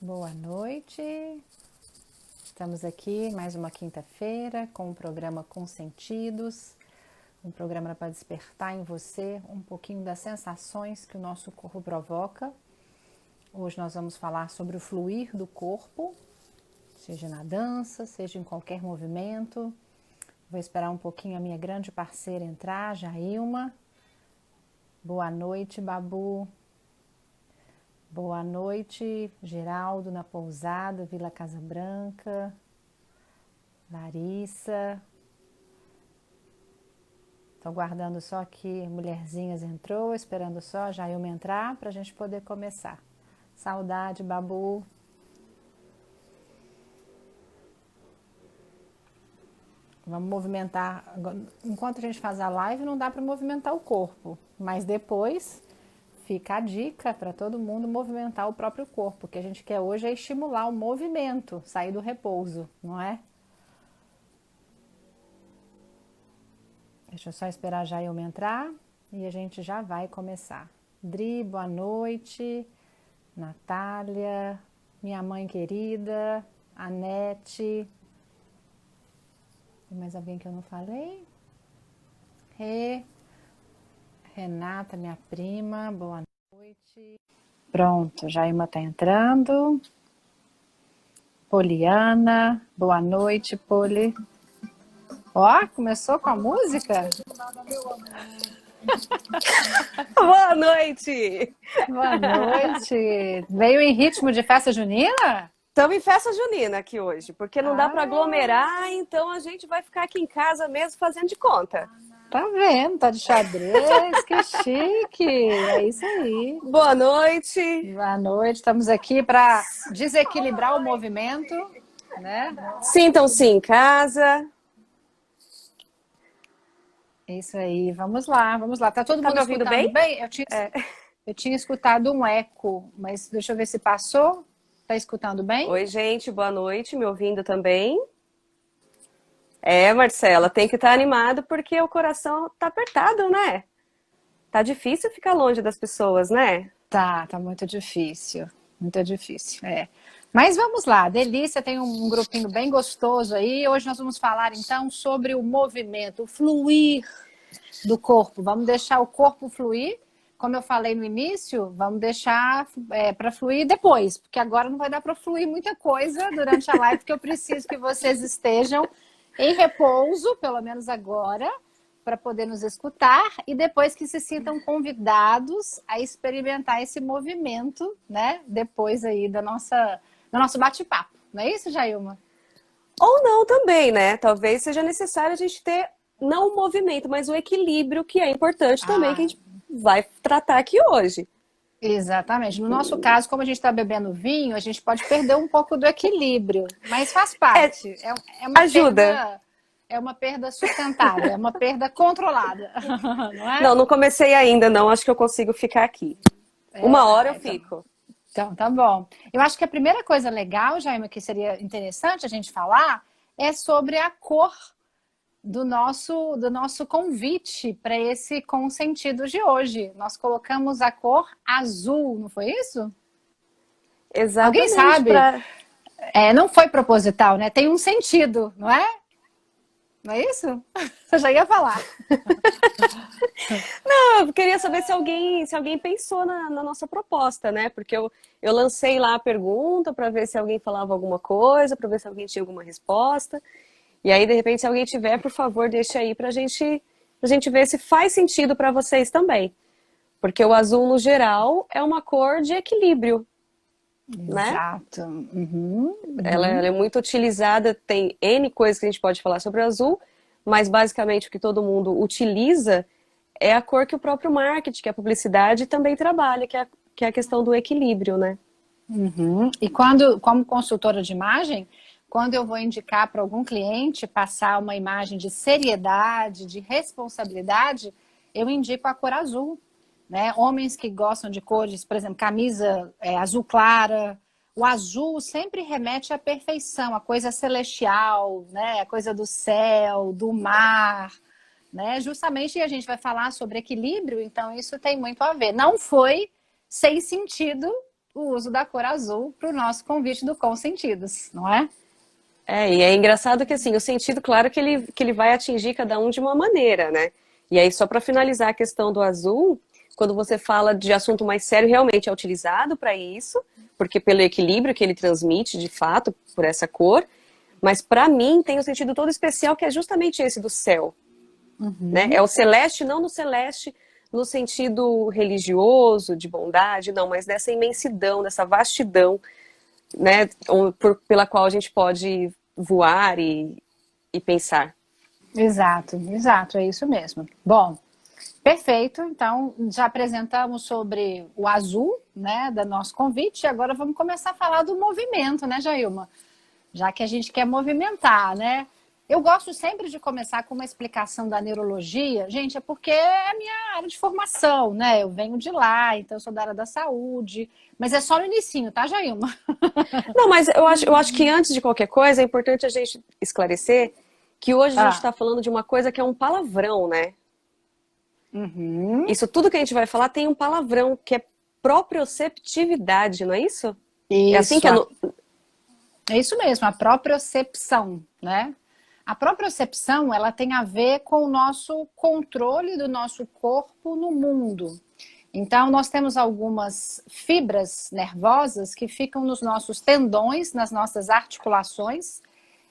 Boa noite. Estamos aqui mais uma quinta-feira com o programa Com Sentidos, um programa para despertar em você um pouquinho das sensações que o nosso corpo provoca. Hoje nós vamos falar sobre o fluir do corpo, seja na dança, seja em qualquer movimento. Vou esperar um pouquinho a minha grande parceira entrar, Jailma. Boa noite, Babu. Boa noite, Geraldo na Pousada, Vila Casa Branca, Larissa. Estou guardando só que Mulherzinhas entrou, esperando só a Jailma entrar para a gente poder começar. Saudade, Babu. Vamos movimentar. Enquanto a gente faz a live, não dá para movimentar o corpo, mas depois fica a dica para todo mundo movimentar o próprio corpo. O que a gente quer hoje é estimular o movimento, sair do repouso, não é? Deixa eu só esperar a Jailma entrar e a gente já vai começar. Dri, boa noite. Natália, minha mãe querida, Anete. Tem mais alguém que eu não falei? Renata, minha prima, boa noite. Pronto, Jailma tá entrando. Poliana, boa noite, Poli. Ó, começou com a música? Boa noite! Boa noite. Veio em ritmo de festa junina? Estamos em festa junina aqui hoje, porque não dá para Ah, aglomerar, então a gente vai ficar aqui em casa mesmo fazendo de conta. tá vendo? Tá de xadrez, que chique. É isso aí. Boa noite! Boa noite. Estamos aqui para desequilibrar o movimento, né? Sintam-se em casa. Isso aí. Vamos lá, vamos lá. Tá todo Tá mundo me ouvindo escutando bem? bem? Eu tinha escutado um eco, mas deixa eu ver se passou. Tá escutando bem? Oi, gente, boa noite, me ouvindo também? Marcela, tem que estar animado porque o coração tá apertado, né? Tá difícil ficar longe das pessoas, né? Tá muito difícil. Muito difícil, é. Mas vamos lá, Delícia tem um grupinho bem gostoso aí. Hoje nós vamos falar então sobre o movimento, o fluir do corpo. Vamos deixar o corpo fluir. Como eu falei no início, vamos deixar para fluir depois, porque agora não vai dar para fluir muita coisa durante a live, porque eu preciso que vocês estejam em repouso, pelo menos agora, para poder nos escutar e depois que se sintam convidados a experimentar esse movimento, né? Depois aí do nosso bate-papo. Não é isso, Jailma? Ou não também, né? Talvez seja necessário a gente ter não o movimento, mas o equilíbrio, que é importante também, que a gente vai tratar aqui hoje. Exatamente. No nosso caso, como a gente está bebendo vinho, a gente pode perder um pouco do equilíbrio, mas faz parte. É uma Ajuda. é uma perda sustentável, é uma perda controlada, não é? Não comecei ainda, não. Acho que eu consigo ficar aqui. Uma hora eu fico. Então, tá bom. Eu acho que a primeira coisa legal, Jaime, que seria interessante a gente falar, é sobre a cor do nosso convite para esse Com Sentido de hoje. Nós colocamos a cor azul, não foi isso? Exatamente. Alguém sabe? Não foi proposital, né? Tem um sentido, não é? Não é isso? Você já ia falar. Não, eu queria saber se alguém pensou na nossa proposta, né? Porque eu lancei lá a pergunta para ver se alguém falava alguma coisa, para ver se alguém tinha alguma resposta. E aí, de repente, se alguém tiver, por favor, deixa aí pra gente ver se faz sentido para vocês também. Porque o azul, no geral, é uma cor de equilíbrio, né? Exato. Uhum. Ela é muito utilizada, tem N coisas que a gente pode falar sobre o azul, mas basicamente o que todo mundo utiliza é a cor que o próprio marketing, que a publicidade também trabalha, que é a questão do equilíbrio, né? Uhum. E como consultora de imagem, quando eu vou indicar para algum cliente passar uma imagem de seriedade, de responsabilidade, eu indico a cor azul, né? Homens que gostam de cores, por exemplo, camisa azul clara. O azul sempre remete à perfeição, à coisa celestial, né? A coisa do céu, do mar, né? Justamente a gente vai falar sobre equilíbrio, então isso tem muito a ver. Não foi sem sentido o uso da cor azul para o nosso convite do Com Sentidos, não é? E é engraçado que assim, o sentido, claro que ele vai atingir cada um de uma maneira, né? E aí, só para finalizar a questão do azul, quando você fala de assunto mais sério, realmente é utilizado para isso, porque pelo equilíbrio que ele transmite, de fato, por essa cor, mas para mim tem um sentido todo especial que é justamente esse do céu, né? É o celeste, não no celeste no sentido religioso, de bondade, não, mas dessa imensidão, dessa vastidão, né, pela qual a gente pode voar e pensar. Exato, exato, é isso mesmo. Bom, perfeito. Então, já apresentamos sobre o azul, né, do nosso convite, e agora vamos começar a falar do movimento, né, Jailma? Já que a gente quer movimentar, né? Eu gosto sempre de começar com uma explicação da neurologia, gente, é porque é a minha área de formação, né? Eu venho de lá, então eu sou da área da saúde, mas é só no inicinho, tá, Jailma? Não, mas eu acho que antes de qualquer coisa é importante a gente esclarecer que hoje a gente está falando de uma coisa que é um palavrão, né? Uhum. Isso tudo que a gente vai falar tem um palavrão, que é proprioceptividade, não é isso? Isso. É assim que É isso mesmo, a propriocepção, né? A propriocepção, ela tem a ver com o nosso controle do nosso corpo no mundo. Então, nós temos algumas fibras nervosas que ficam nos nossos tendões, nas nossas articulações.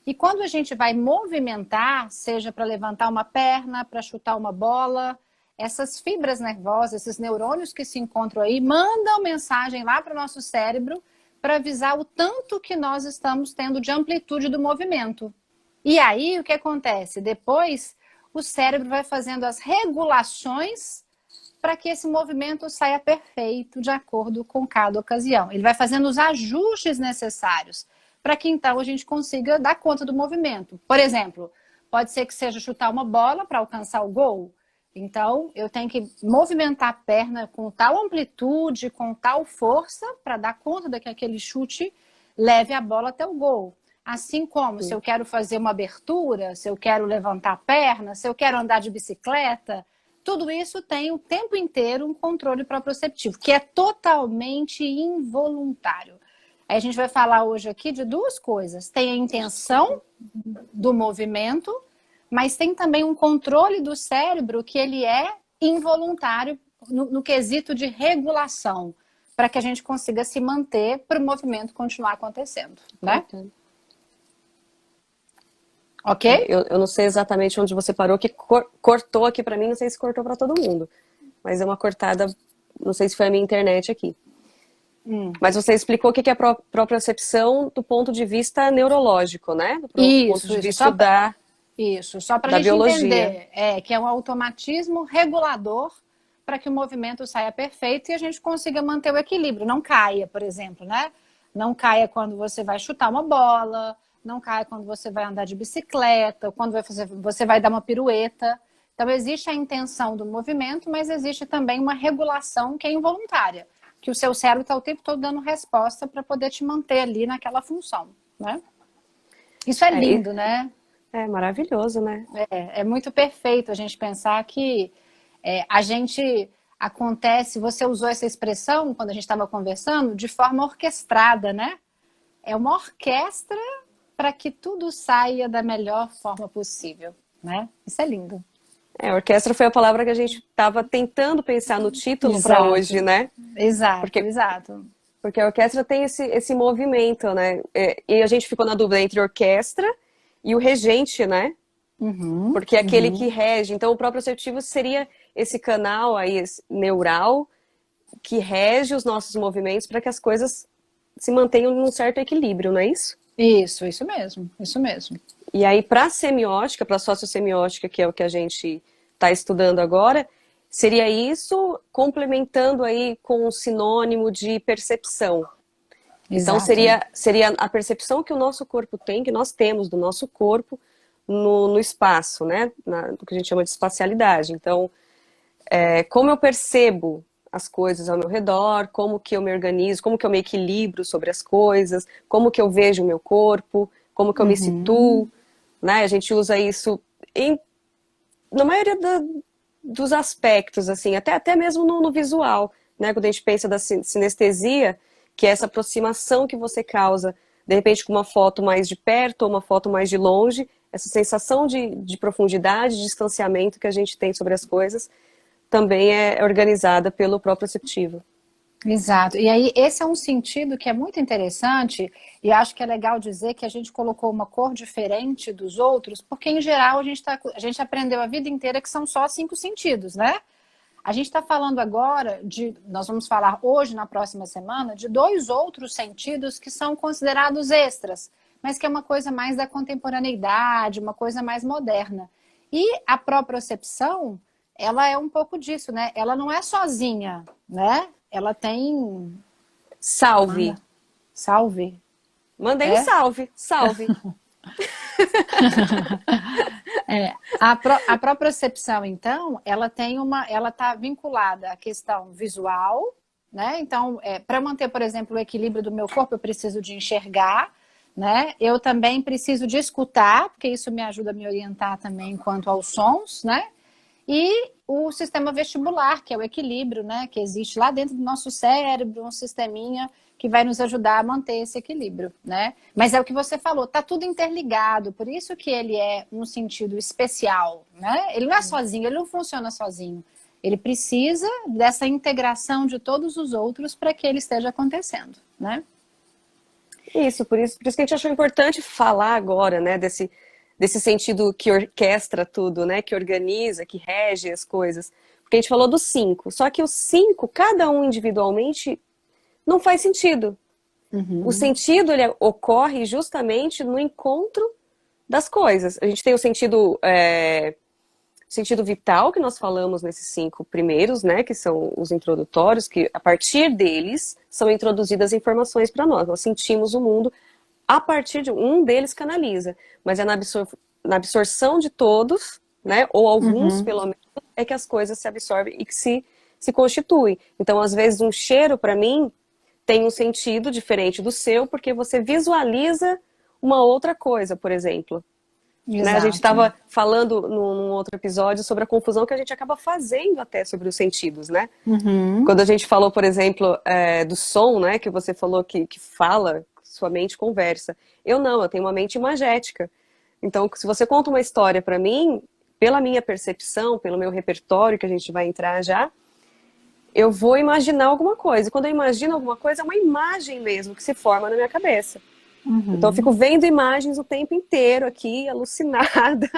E quando a gente vai movimentar, seja para levantar uma perna, para chutar uma bola, essas fibras nervosas, esses neurônios que se encontram aí, mandam mensagem lá para o nosso cérebro para avisar o tanto que nós estamos tendo de amplitude do movimento. E aí, o que acontece? Depois, o cérebro vai fazendo as regulações para que esse movimento saia perfeito de acordo com cada ocasião. Ele vai fazendo os ajustes necessários para que então a gente consiga dar conta do movimento. Por exemplo, pode ser que seja chutar uma bola para alcançar o gol. Então, eu tenho que movimentar a perna com tal amplitude, com tal força, para dar conta de que aquele chute leve a bola até o gol. Assim como se eu quero fazer uma abertura, se eu quero levantar a perna, se eu quero andar de bicicleta, tudo isso tem o tempo inteiro um controle proprioceptivo, que é totalmente involuntário. Aí a gente vai falar hoje aqui de duas coisas. Tem a intenção do movimento, mas tem também um controle do cérebro que ele é involuntário no quesito de regulação, para que a gente consiga se manter para o movimento continuar acontecendo, né? Ok? Eu não sei exatamente onde você parou, que cortou aqui para mim, não sei se cortou para todo mundo. Mas é uma cortada, não sei se foi a minha internet aqui. Mas você explicou o que é propriocepção do ponto de vista neurológico, né? Do ponto de vista da... Isso, só para a gente entender, que é um automatismo regulador para que o movimento saia perfeito e a gente consiga manter o equilíbrio, não caia, por exemplo, né? Não caia quando você vai chutar uma bola, não caia quando você vai andar de bicicleta, quando você vai dar uma pirueta. Então, existe a intenção do movimento, mas existe também uma regulação que é involuntária, que o seu cérebro está o tempo todo dando resposta para poder te manter ali naquela função, né? Isso é lindo, né? É maravilhoso, né? É muito perfeito a gente pensar que a gente acontece, você usou essa expressão quando a gente estava conversando, de forma orquestrada, né? É uma orquestra para que tudo saia da melhor forma possível, né? Isso é lindo. Orquestra foi a palavra que a gente estava tentando pensar no título para hoje, né? Exato, exato. Porque a orquestra tem esse movimento, né? E a gente ficou na dúvida entre orquestra e o regente, né? Porque é aquele que rege. Então, o proprioceptivo seria esse canal aí neural que rege os nossos movimentos para que as coisas se mantenham num certo equilíbrio, não é isso? Isso mesmo, isso mesmo. E aí, para a semiótica, para a sociossemiótica, que é o que a gente está estudando agora, seria isso complementando aí com um sinônimo de percepção. Exato. Então, seria a percepção que o nosso corpo tem, que nós temos do nosso corpo no espaço, né? Do que a gente chama de espacialidade. Então, como eu percebo as coisas ao meu redor, como que eu me organizo, como que eu me equilibro sobre as coisas, como que eu vejo o meu corpo, como que eu me situo, né? A gente usa isso na maioria dos aspectos, assim, até mesmo no visual, né? Quando a gente pensa da sinestesia, que é essa aproximação que você causa, de repente com uma foto mais de perto ou uma foto mais de longe, essa sensação de profundidade, de distanciamento que a gente tem sobre as coisas, também é organizada pelo proprioceptivo. Exato. E aí, esse é um sentido que é muito interessante, e acho que é legal dizer que a gente colocou uma cor diferente dos outros, porque, em geral, a gente aprendeu a vida inteira que são só 5 sentidos, né? A gente está falando agora nós vamos falar hoje, na próxima semana, de 2 outros sentidos que são considerados extras, mas que é uma coisa mais da contemporaneidade, uma coisa mais moderna. E a propriocepção, ela é um pouco disso, né? Ela não é sozinha, né? Ela tem... Salve. Salve. Mandei um salve. Salve. A propriocepção, então, ela está vinculada à questão visual, né? Então, para manter, por exemplo, o equilíbrio do meu corpo, eu preciso de enxergar, né? Eu também preciso de escutar, porque isso me ajuda a me orientar também quanto aos sons, né? E o sistema vestibular, que é o equilíbrio, né? Que existe lá dentro do nosso cérebro, um sisteminha que vai nos ajudar a manter esse equilíbrio, né? Mas é o que você falou, tá tudo interligado, por isso que ele é um sentido especial, né? Ele não é sozinho, ele não funciona sozinho. Ele precisa dessa integração de todos os outros para que ele esteja acontecendo, né? Isso, por isso que a gente achou importante falar agora, né, desse sentido que orquestra tudo, né, que organiza, que rege as coisas. Porque a gente falou dos 5, só que os 5, cada um individualmente, não faz sentido. Uhum. O sentido, ele ocorre justamente no encontro das coisas. A gente tem o sentido vital, que nós falamos nesses 5 primeiros, né, que são os introdutórios, que a partir deles são introduzidas informações para nós. Nós sentimos o mundo a partir de um deles canaliza, mas é na absorção de todos, né, ou alguns pelo menos, é que as coisas se absorvem e que se constituem. Então, às vezes, um cheiro, para mim, tem um sentido diferente do seu, porque você visualiza uma outra coisa, por exemplo. Né? A gente estava falando num outro episódio sobre a confusão que a gente acaba fazendo até sobre os sentidos, né? Uhum. Quando a gente falou, por exemplo, do som, né? Que você falou que fala, sua mente conversa. Eu tenho uma mente imagética. Então, se você conta uma história para mim, pela minha percepção, pelo meu repertório, que a gente vai entrar já, eu vou imaginar alguma coisa. E quando eu imagino alguma coisa, é uma imagem mesmo que se forma na minha cabeça. Uhum. Então eu fico vendo imagens o tempo inteiro aqui, alucinada,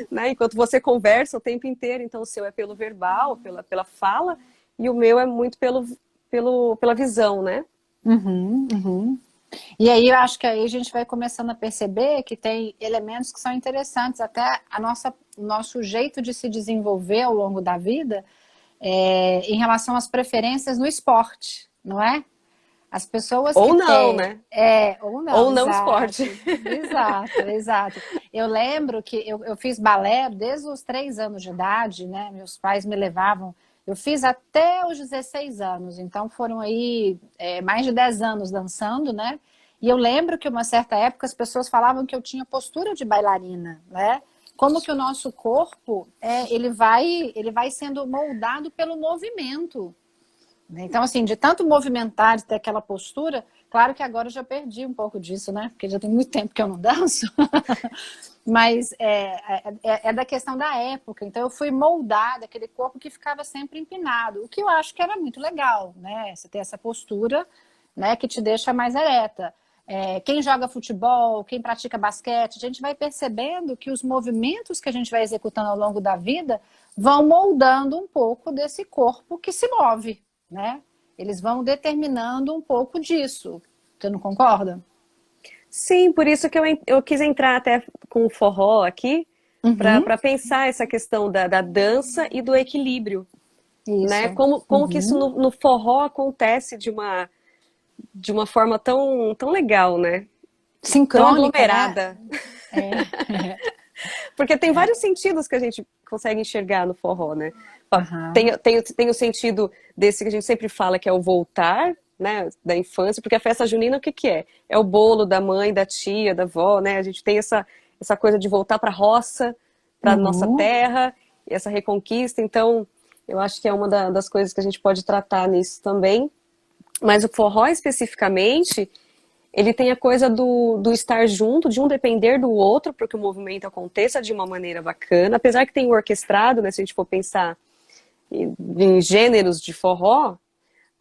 né? Enquanto você conversa o tempo inteiro. Então o seu é pelo verbal, pela fala, e o meu é muito pela visão, né? Uhum, uhum. E aí eu acho que aí a gente vai começando a perceber que tem elementos que são interessantes, até o nosso jeito de se desenvolver ao longo da vida, em relação às preferências no esporte, não é? As pessoas ou que não, têm... né? Ou não, Ou não exato, esporte. exato. Eu lembro que eu fiz balé desde os 3 anos de idade, né? Meus pais me levavam. Eu fiz até os 16 anos, então foram aí mais de 10 anos dançando, né? E eu lembro que uma certa época as pessoas falavam que eu tinha postura de bailarina, né? Como que o nosso corpo, ele vai sendo moldado pelo movimento. Então, assim, de tanto movimentar, de ter aquela postura, claro que agora eu já perdi um pouco disso, né? Porque já tem muito tempo que eu não danço. Mas é da questão da época. Então, eu fui moldada, aquele corpo que ficava sempre empinado. O que eu acho que era muito legal, né? Você ter essa postura, né, que te deixa mais ereta. Quem joga futebol, quem pratica basquete, a gente vai percebendo que os movimentos que a gente vai executando ao longo da vida vão moldando um pouco desse corpo que se move, né? Eles vão determinando um pouco disso. Você não concorda? Sim, por isso que eu quis entrar até com o forró aqui, para pensar essa questão da dança e do equilíbrio. Isso. Né? Como que isso no forró acontece de uma forma tão legal, né? Sincrônica, tão aglomerada. Né? Porque tem vários sentidos que a gente consegue enxergar no forró, né? Tem o sentido desse que a gente sempre fala, que é o voltar, né, da infância, porque a festa junina o que é? É o bolo da mãe, da tia, da avó, né? A gente tem essa coisa de voltar para a roça, para a nossa terra, essa reconquista. Então, eu acho que é uma das coisas que a gente pode tratar nisso também. Mas o forró especificamente, ele tem a coisa do estar junto, de um depender do outro, para que o movimento aconteça de uma maneira bacana. Apesar que tem o orquestrado, né? Se a gente for pensar em gêneros de forró,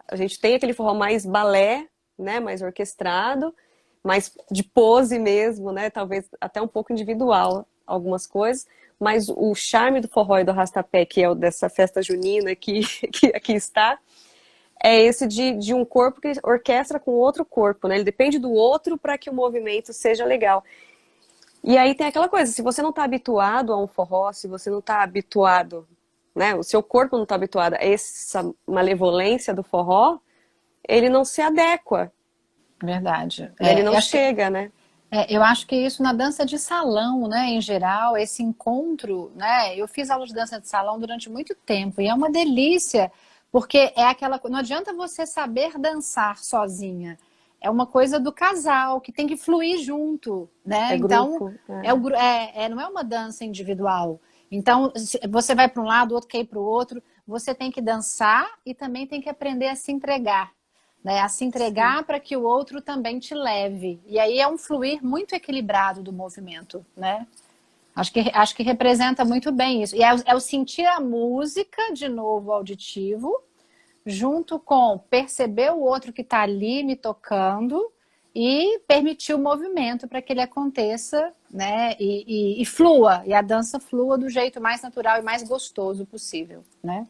a gente tem aquele forró mais balé, né? Mais orquestrado, mais de pose mesmo, né? Talvez até um pouco individual, algumas coisas. Mas o charme do forró e do arrastapé, que é o dessa festa junina que aqui está, é esse de um corpo que orquestra com outro corpo, né? Ele depende do outro para que o movimento seja legal. E aí tem aquela coisa, se você não está habituado a um forró, se você não está habituado, né? O seu corpo não está habituado a essa malevolência do forró, ele não se adequa. Verdade. Ele não chega, né? Eu acho que isso na dança de salão, né, em geral, esse encontro, né? Eu fiz aula de dança de salão durante muito tempo e é uma delícia, porque é aquela, não adianta você saber dançar sozinha. É uma coisa do casal que tem que fluir junto, né? É Então, grupo. não é uma dança individual. Então, você vai para um lado, o outro quer ir para o outro. Você tem que dançar e também tem que aprender a se entregar, né? A se entregar para que o outro também te leve. E aí é um fluir muito equilibrado do movimento, né? Acho que representa muito bem isso. E é o sentir a música, de novo, auditivo, junto com perceber o outro que está ali me tocando e permitir o movimento para que ele aconteça, né? E flua, e a dança flua do jeito mais natural e mais gostoso possível, né?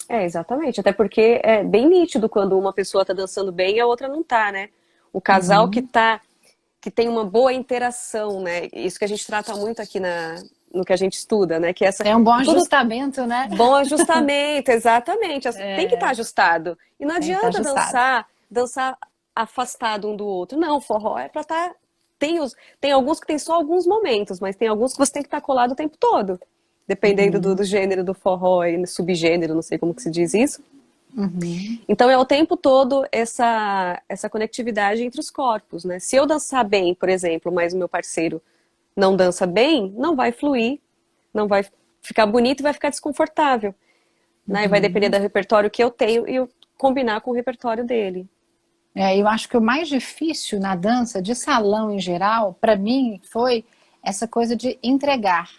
Exatamente. Até porque é bem nítido quando uma pessoa tá dançando bem e a outra não tá, né? O casal que tem uma boa interação, né? Isso que a gente trata muito aqui no que a gente estuda, né? Que É um bom ajustamento, né? Bom ajustamento, exatamente. Tem que estar ajustado. E não adianta dançar afastado um do outro. Não, o forró é pra estar. Tem alguns que tem só alguns momentos, mas tem alguns que você tem que estar colado o tempo todo. Dependendo do gênero do forró e subgênero, não sei como que se diz isso. Então é o tempo todo essa conectividade entre os corpos, né? Se eu dançar bem, por exemplo, mas o meu parceiro não dança bem, não vai fluir, não vai ficar bonito e vai ficar desconfortável, né? E vai depender do repertório que eu tenho e eu combinar com o repertório dele. Eu acho que o mais difícil na dança de salão em geral, para mim, foi essa coisa de entregar.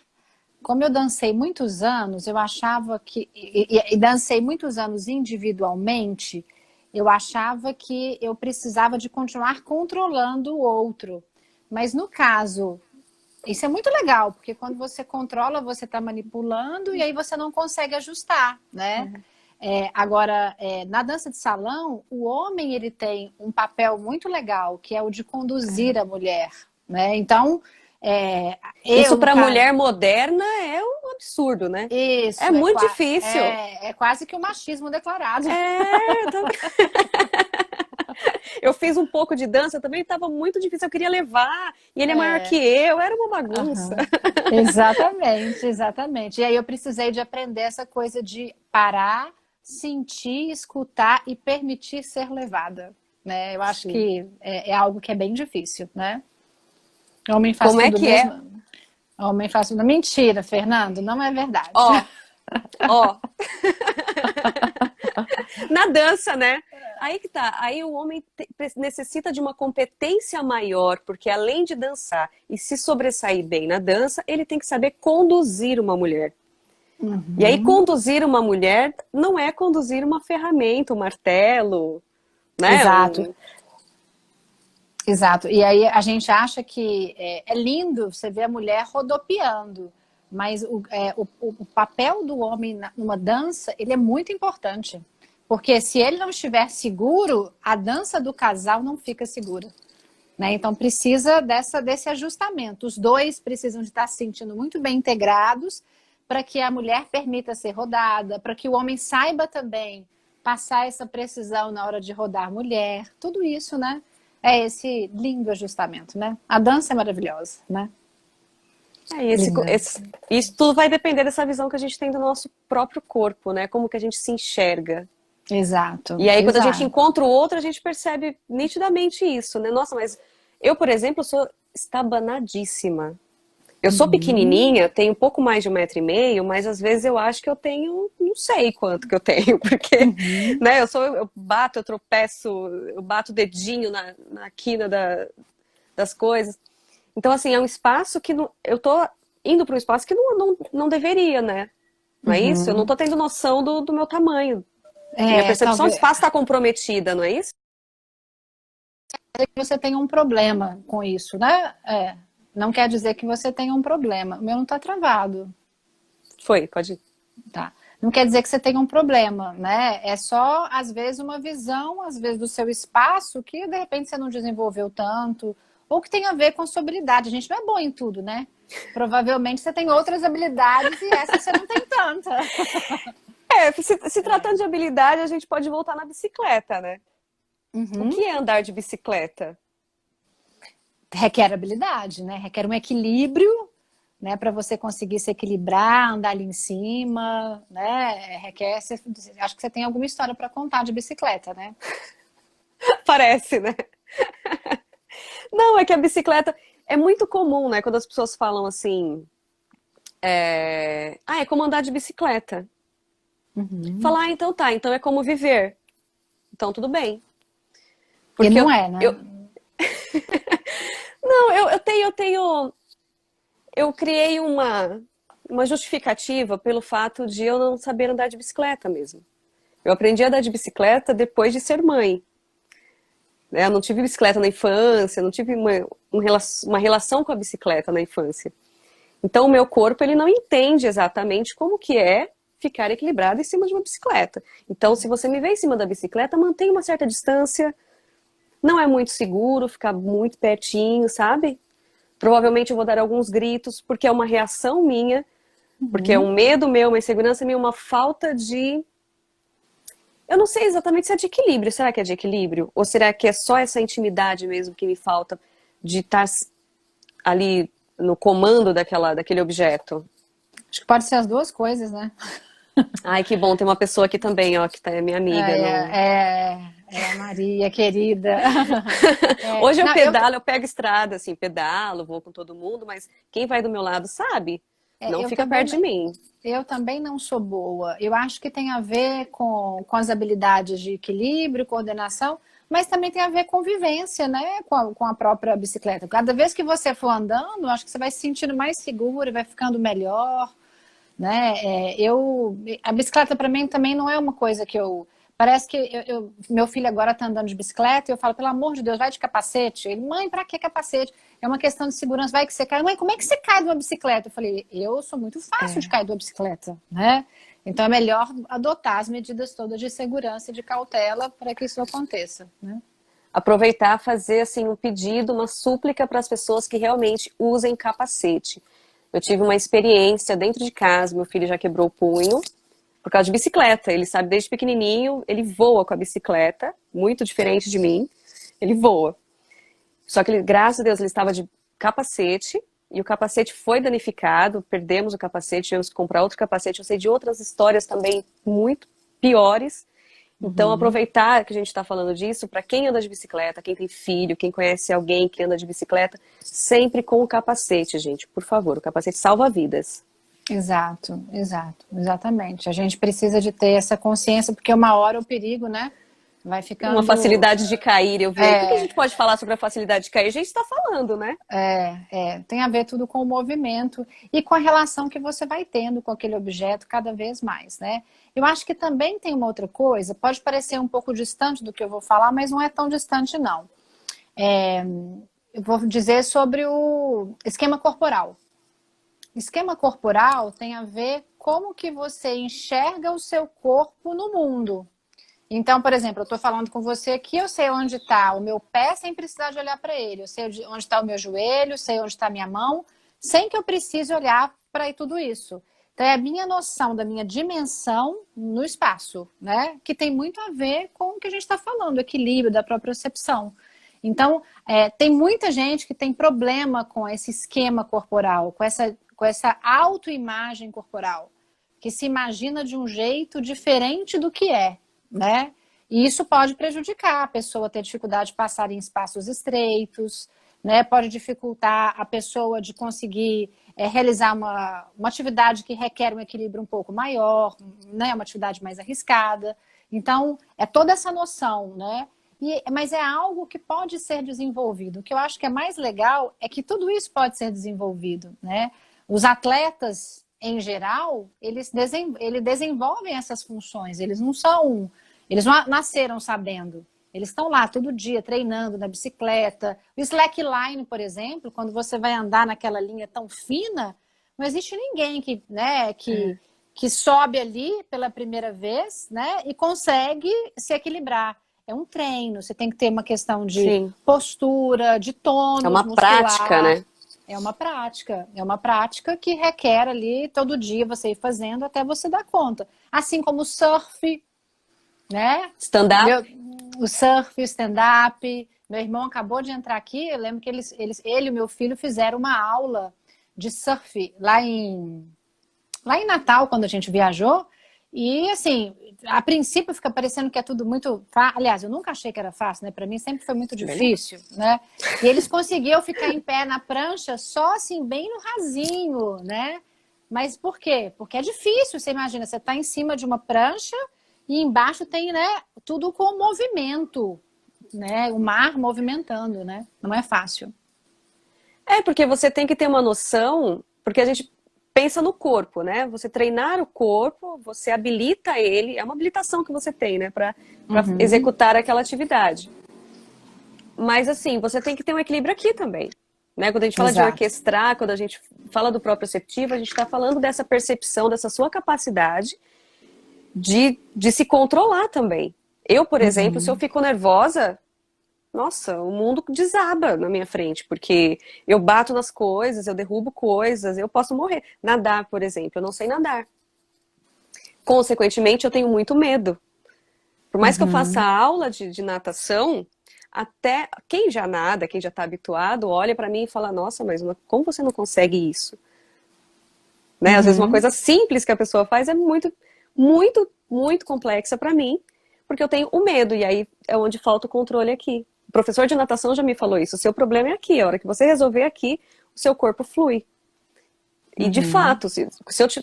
Como eu dancei muitos anos, eu achava que. E dancei muitos anos individualmente, eu achava que eu precisava de continuar controlando o outro. Mas no caso, isso é muito legal, porque quando você controla, você está manipulando e aí você não consegue ajustar, né? Agora, na dança de salão, o homem ele tem um papel muito legal, que é o de conduzir a mulher, né? Então. Isso para mulher moderna é um absurdo, né? Isso, é muito difícil. É quase que um machismo declarado. Eu fiz um pouco de dança também, estava muito difícil, eu queria levar, e ele é maior que eu, era uma bagunça. Exatamente, exatamente. E aí eu precisei de aprender essa coisa de parar, sentir, escutar e permitir ser levada, né? Eu acho que é algo que é bem difícil, né? O homem faz tudo mesmo. O homem faz tudo. Mentira, Fernando, não é verdade. Ó. Na dança, né? Aí que tá. Aí o homem necessita de uma competência maior, porque além de dançar e se sobressair bem na dança, ele tem que saber conduzir uma mulher. E aí conduzir uma mulher não é conduzir uma ferramenta, um martelo, né? Exato. E aí a gente acha que é lindo você ver a mulher rodopiando, mas o papel do homem numa dança, ele é muito importante. Porque se ele não estiver seguro, a dança do casal não fica segura, né? Então precisa desse ajustamento. Os dois precisam de estar se sentindo muito bem integrados para que a mulher permita ser rodada, para que o homem saiba também passar essa precisão na hora de rodar a mulher. Tudo isso, né? É esse lindo ajustamento, né? A dança é maravilhosa, né? Isso tudo vai depender dessa visão que a gente tem do nosso próprio corpo, né? Como que a gente se enxerga. Exato. E aí quando a gente encontra o outro, a gente percebe nitidamente isso, né? Nossa, mas eu, por exemplo, sou estabanadíssima. Eu sou pequenininha, tenho um pouco mais de 1,5 m, mas às vezes eu acho que eu tenho, não sei quanto que eu tenho, porque, né, eu bato, eu tropeço, eu bato o dedinho na quina das coisas. Então, assim, é um espaço que eu tô indo para um espaço que não deveria, né? Não é isso? Eu não tô tendo noção do meu tamanho. Minha percepção de Talvez espaço está comprometida, não é isso? que você tenha um problema com isso, né? Não quer dizer que você tenha um problema. O meu não está travado, Foi, pode ir. tá? Não quer dizer que você tenha um problema, né? É só, às vezes, uma visão, às vezes, do seu espaço que, de repente, você não desenvolveu tanto, ou que tem a ver com a sua habilidade. A gente não é bom em tudo, né? Provavelmente você tem outras habilidades e essa você não tem tanta. Se tratando de habilidade, a gente pode voltar na bicicleta, né? O que é andar de bicicleta? Requer habilidade, né? Requer um equilíbrio, né? Para você conseguir se equilibrar, andar ali em cima, né? Acho que você tem alguma história para contar de bicicleta, né? Parece, né? Não, é que a bicicleta é muito comum, né? Quando as pessoas falam assim, é como andar de bicicleta. Falar, então tá, então é como viver. Então tudo bem. Porque não é, né? Não, eu criei uma justificativa pelo fato de eu não saber andar de bicicleta mesmo. Eu aprendi a andar de bicicleta depois de ser mãe. Eu não tive bicicleta na infância, não tive uma relação com a bicicleta na infância. Então o meu corpo ele não entende exatamente como que é ficar equilibrado em cima de uma bicicleta. Então se você me vê em cima da bicicleta, mantenha uma certa distância. Não é muito seguro ficar muito pertinho, sabe? Provavelmente eu vou dar alguns gritos, porque é uma reação minha, porque é um medo meu, uma insegurança minha, uma falta de... Eu não sei exatamente se é de equilíbrio. Será que é de equilíbrio? Ou será que é só essa intimidade mesmo que me falta de estar ali no comando daquele objeto? Acho que pode ser as duas coisas, né? Ai, que bom, tem uma pessoa aqui também, ó, que é minha amiga. É a Maria, querida. Hoje eu pedalo, eu pego estrada, assim, pedalo, vou com todo mundo, mas quem vai do meu lado sabe, não fica perto de mim. Eu também não sou boa. Eu acho que tem a ver com as habilidades de equilíbrio, coordenação, mas também tem a ver com vivência, né? Com a própria bicicleta. Cada vez que você for andando, acho que você vai se sentindo mais seguro e vai ficando melhor, né? A bicicleta para mim também não é uma coisa que eu... Parece que meu filho agora está andando de bicicleta e eu falo, pelo amor de Deus, vai de capacete. Ele, mãe, para que capacete? É uma questão de segurança, vai que você cai. Mãe, como é que você cai de uma bicicleta? Eu falei, eu sou muito fácil de cair de uma bicicleta, né? Então é melhor adotar as medidas todas de segurança e de cautela para que isso aconteça, né? Aproveitar, fazer assim um pedido, uma súplica para as pessoas que realmente usem capacete. Eu tive uma experiência dentro de casa, meu filho já quebrou o punho por causa de bicicleta. Ele sabe desde pequenininho, ele voa com a bicicleta, muito diferente de mim, ele voa. Só que, graças a Deus, ele estava de capacete e o capacete foi danificado, perdemos o capacete, tivemos que comprar outro capacete. Eu sei de outras histórias também muito piores. Então, aproveitar que a gente está falando disso, para quem anda de bicicleta, quem tem filho, quem conhece alguém que anda de bicicleta, sempre com o capacete, gente, por favor, o capacete salva vidas. Exatamente. A gente precisa de ter essa consciência, porque uma hora o perigo, né, vai ficando... Uma facilidade de cair, eu vejo. O que a gente pode falar sobre a facilidade de cair? A gente está falando, né? Tem a ver tudo com o movimento e com a relação que você vai tendo com aquele objeto cada vez mais, né? Eu acho que também tem uma outra coisa, pode parecer um pouco distante do que eu vou falar, mas não é tão distante, não. Eu vou dizer sobre o esquema corporal. Esquema corporal tem a ver como que você enxerga o seu corpo no mundo. Então, por exemplo, eu estou falando com você aqui, eu sei onde está o meu pé sem precisar de olhar para ele. Eu sei onde está o meu joelho, sei onde está a minha mão, sem que eu precise olhar para tudo isso. Então, é a minha noção da minha dimensão no espaço, né? Que tem muito a ver com o que a gente está falando, o equilíbrio da propriocepção. Então, tem muita gente que tem problema com esse esquema corporal, com essa autoimagem corporal, que se imagina de um jeito diferente do que é, né? E isso pode prejudicar a pessoa ter dificuldade de passar em espaços estreitos, né? Pode dificultar a pessoa de conseguir realizar uma atividade que requer um equilíbrio um pouco maior, né? Uma atividade mais arriscada. Então, é toda essa noção, né? Mas é algo que pode ser desenvolvido. O que eu acho que é mais legal é que tudo isso pode ser desenvolvido, né? Os atletas, em geral, eles desenvolvem essas funções. Eles não nasceram sabendo. Eles estão lá todo dia treinando na bicicleta. O slackline, por exemplo, quando você vai andar naquela linha tão fina, não existe ninguém que sobe ali pela primeira vez, né, e consegue se equilibrar. É um treino, você tem que ter uma questão de postura, de tônus muscular. É uma prática, né? É uma prática que requer ali todo dia você ir fazendo até você dar conta. Assim como o surf, né? Stand-up. O surf, o stand-up. Meu irmão acabou de entrar aqui, eu lembro que ele e meu filho fizeram uma aula de surf lá em Natal, quando a gente viajou. E, assim, a princípio fica parecendo que é tudo muito fácil. Aliás, eu nunca achei que era fácil, né? Para mim sempre foi muito difícil, né? E eles conseguiam ficar em pé na prancha só, assim, bem no rasinho, né? Mas por quê? Porque é difícil, você imagina, você está em cima de uma prancha e embaixo tem, né, tudo com movimento, né? O mar movimentando, né? Não é fácil. Porque você tem que ter uma noção, porque a gente pensa no corpo, né? Você treinar o corpo, você habilita ele, é uma habilitação que você tem, né? Para executar aquela atividade. Mas, assim, você tem que ter um equilíbrio aqui também, né? Quando a gente fala de orquestrar, quando a gente fala do proprioceptivo, a gente está falando dessa percepção, dessa sua capacidade de se controlar também. Eu, por exemplo, se eu fico nervosa, nossa, o mundo desaba na minha frente, porque eu bato nas coisas, eu derrubo coisas, eu posso morrer. Nadar, por exemplo, eu não sei nadar. Consequentemente, eu tenho muito medo. Por mais que eu faça aula de natação, até quem já nada, quem já está habituado, olha para mim e fala, nossa, mas como você não consegue isso? Né? Às vezes uma coisa simples que a pessoa faz é muito, muito, muito complexa para mim, porque eu tenho o medo, e aí é onde falta o controle aqui. O professor de natação já me falou isso, o seu problema é aqui, a hora que você resolver aqui, o seu corpo flui. E de fato, se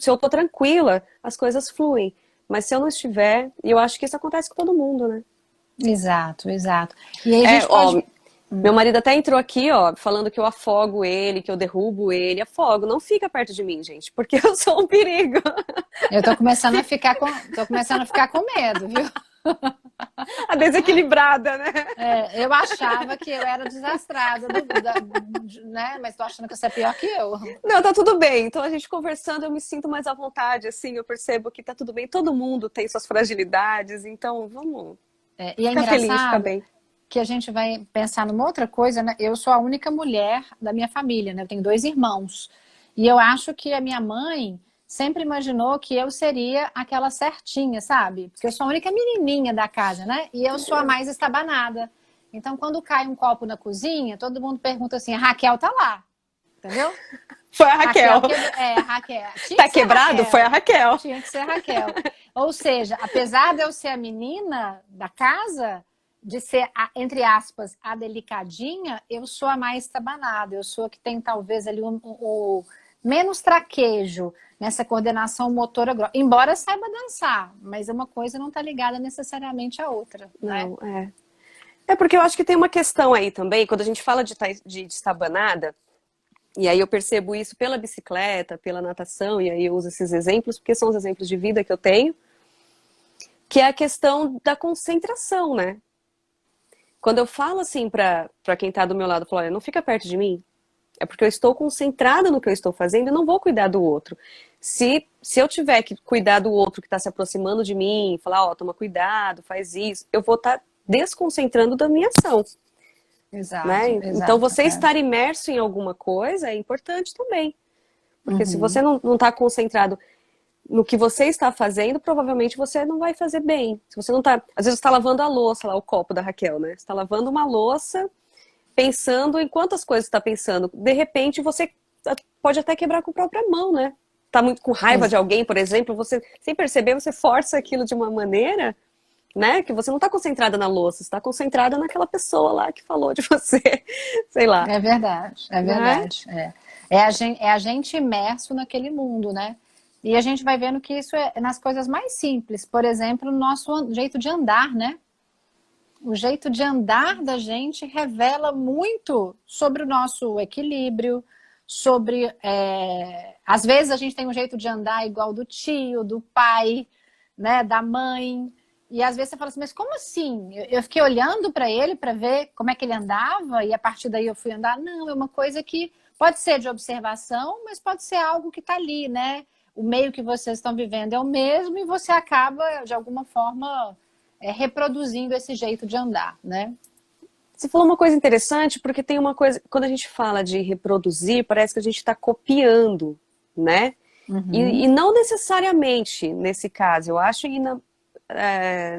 eu tô tranquila, as coisas fluem. Mas se eu não estiver, e eu acho que isso acontece com todo mundo, né? Exato, exato. E aí a gente pode... Meu marido até entrou aqui, falando que eu afogo ele, que eu derrubo ele. Afogo, não fica perto de mim, gente, porque eu sou um perigo. Eu tô começando a ficar com medo, viu? A desequilibrada, né? Eu achava que eu era desastrada, né? Mas tô achando que você é pior que eu. Não, tá tudo bem. Então, a gente conversando, eu me sinto mais à vontade, assim, eu percebo que tá tudo bem. Todo mundo tem suas fragilidades, então vamos e é ficar feliz, ficar engraçado bem. Que a gente vai pensar numa outra coisa, né? Eu sou a única mulher da minha família, né? Eu tenho 2 irmãos. E eu acho que a minha mãe sempre imaginou que eu seria aquela certinha, sabe? Porque eu sou a única menininha da casa, né? E eu sou a mais estabanada. Então, quando cai um copo na cozinha, todo mundo pergunta assim, a Raquel tá lá, entendeu? Foi a Raquel. A Raquel. Tá quebrado? Raquel. Foi a Raquel. Tinha que ser a Raquel. Ou seja, apesar de eu ser a menina da casa, de ser, entre aspas, a delicadinha, eu sou a mais estabanada. Eu sou a que tem talvez ali o menos traquejo nessa coordenação motora grossa. Embora saiba dançar, mas uma coisa não está ligada necessariamente à outra. Não, né? É porque eu acho que tem uma questão aí também, quando a gente fala de estabanada, e aí eu percebo isso pela bicicleta, pela natação, e aí eu uso esses exemplos, porque são os exemplos de vida que eu tenho, que é a questão da concentração, né? Quando eu falo assim pra quem tá do meu lado, olha, não fica perto de mim, é porque eu estou concentrada no que eu estou fazendo e não vou cuidar do outro. Se eu tiver que cuidar do outro que está se aproximando de mim, falar, toma cuidado, faz isso, eu vou estar desconcentrando da minha ação. Exato, né? exato. Então você estar imerso em alguma coisa é importante também. Porque se você não está concentrado no que você está fazendo, provavelmente você não vai fazer bem. Se você não tá, às vezes você está lavando a louça, lá o copo da Raquel, né? Você está lavando uma louça, pensando em quantas coisas está pensando. De repente você pode até quebrar com a própria mão, né? Tá muito com raiva de alguém, por exemplo, você sem perceber, você força aquilo de uma maneira né? Que você não está concentrada na louça, você está concentrada naquela pessoa lá que falou de você, sei lá. É verdade, é Né? verdade. É a gente imerso naquele mundo, né? E a gente vai vendo que isso é nas coisas mais simples. Por exemplo, no nosso jeito de andar, né? O jeito de andar da gente revela muito sobre o nosso equilíbrio, sobre. Às vezes a gente tem um jeito de andar igual do tio, do pai, né, da mãe. E às vezes você fala assim, mas como assim? Eu fiquei olhando para ele para ver como é que ele andava e a partir daí eu fui andar. Não, é uma coisa que pode ser de observação, mas pode ser algo que está ali, né? O meio que vocês estão vivendo é o mesmo e você acaba, de alguma forma, reproduzindo esse jeito de andar, né? Você falou uma coisa interessante, porque tem uma coisa, quando a gente fala de reproduzir, parece que a gente está copiando, né? E não necessariamente nesse caso, eu acho que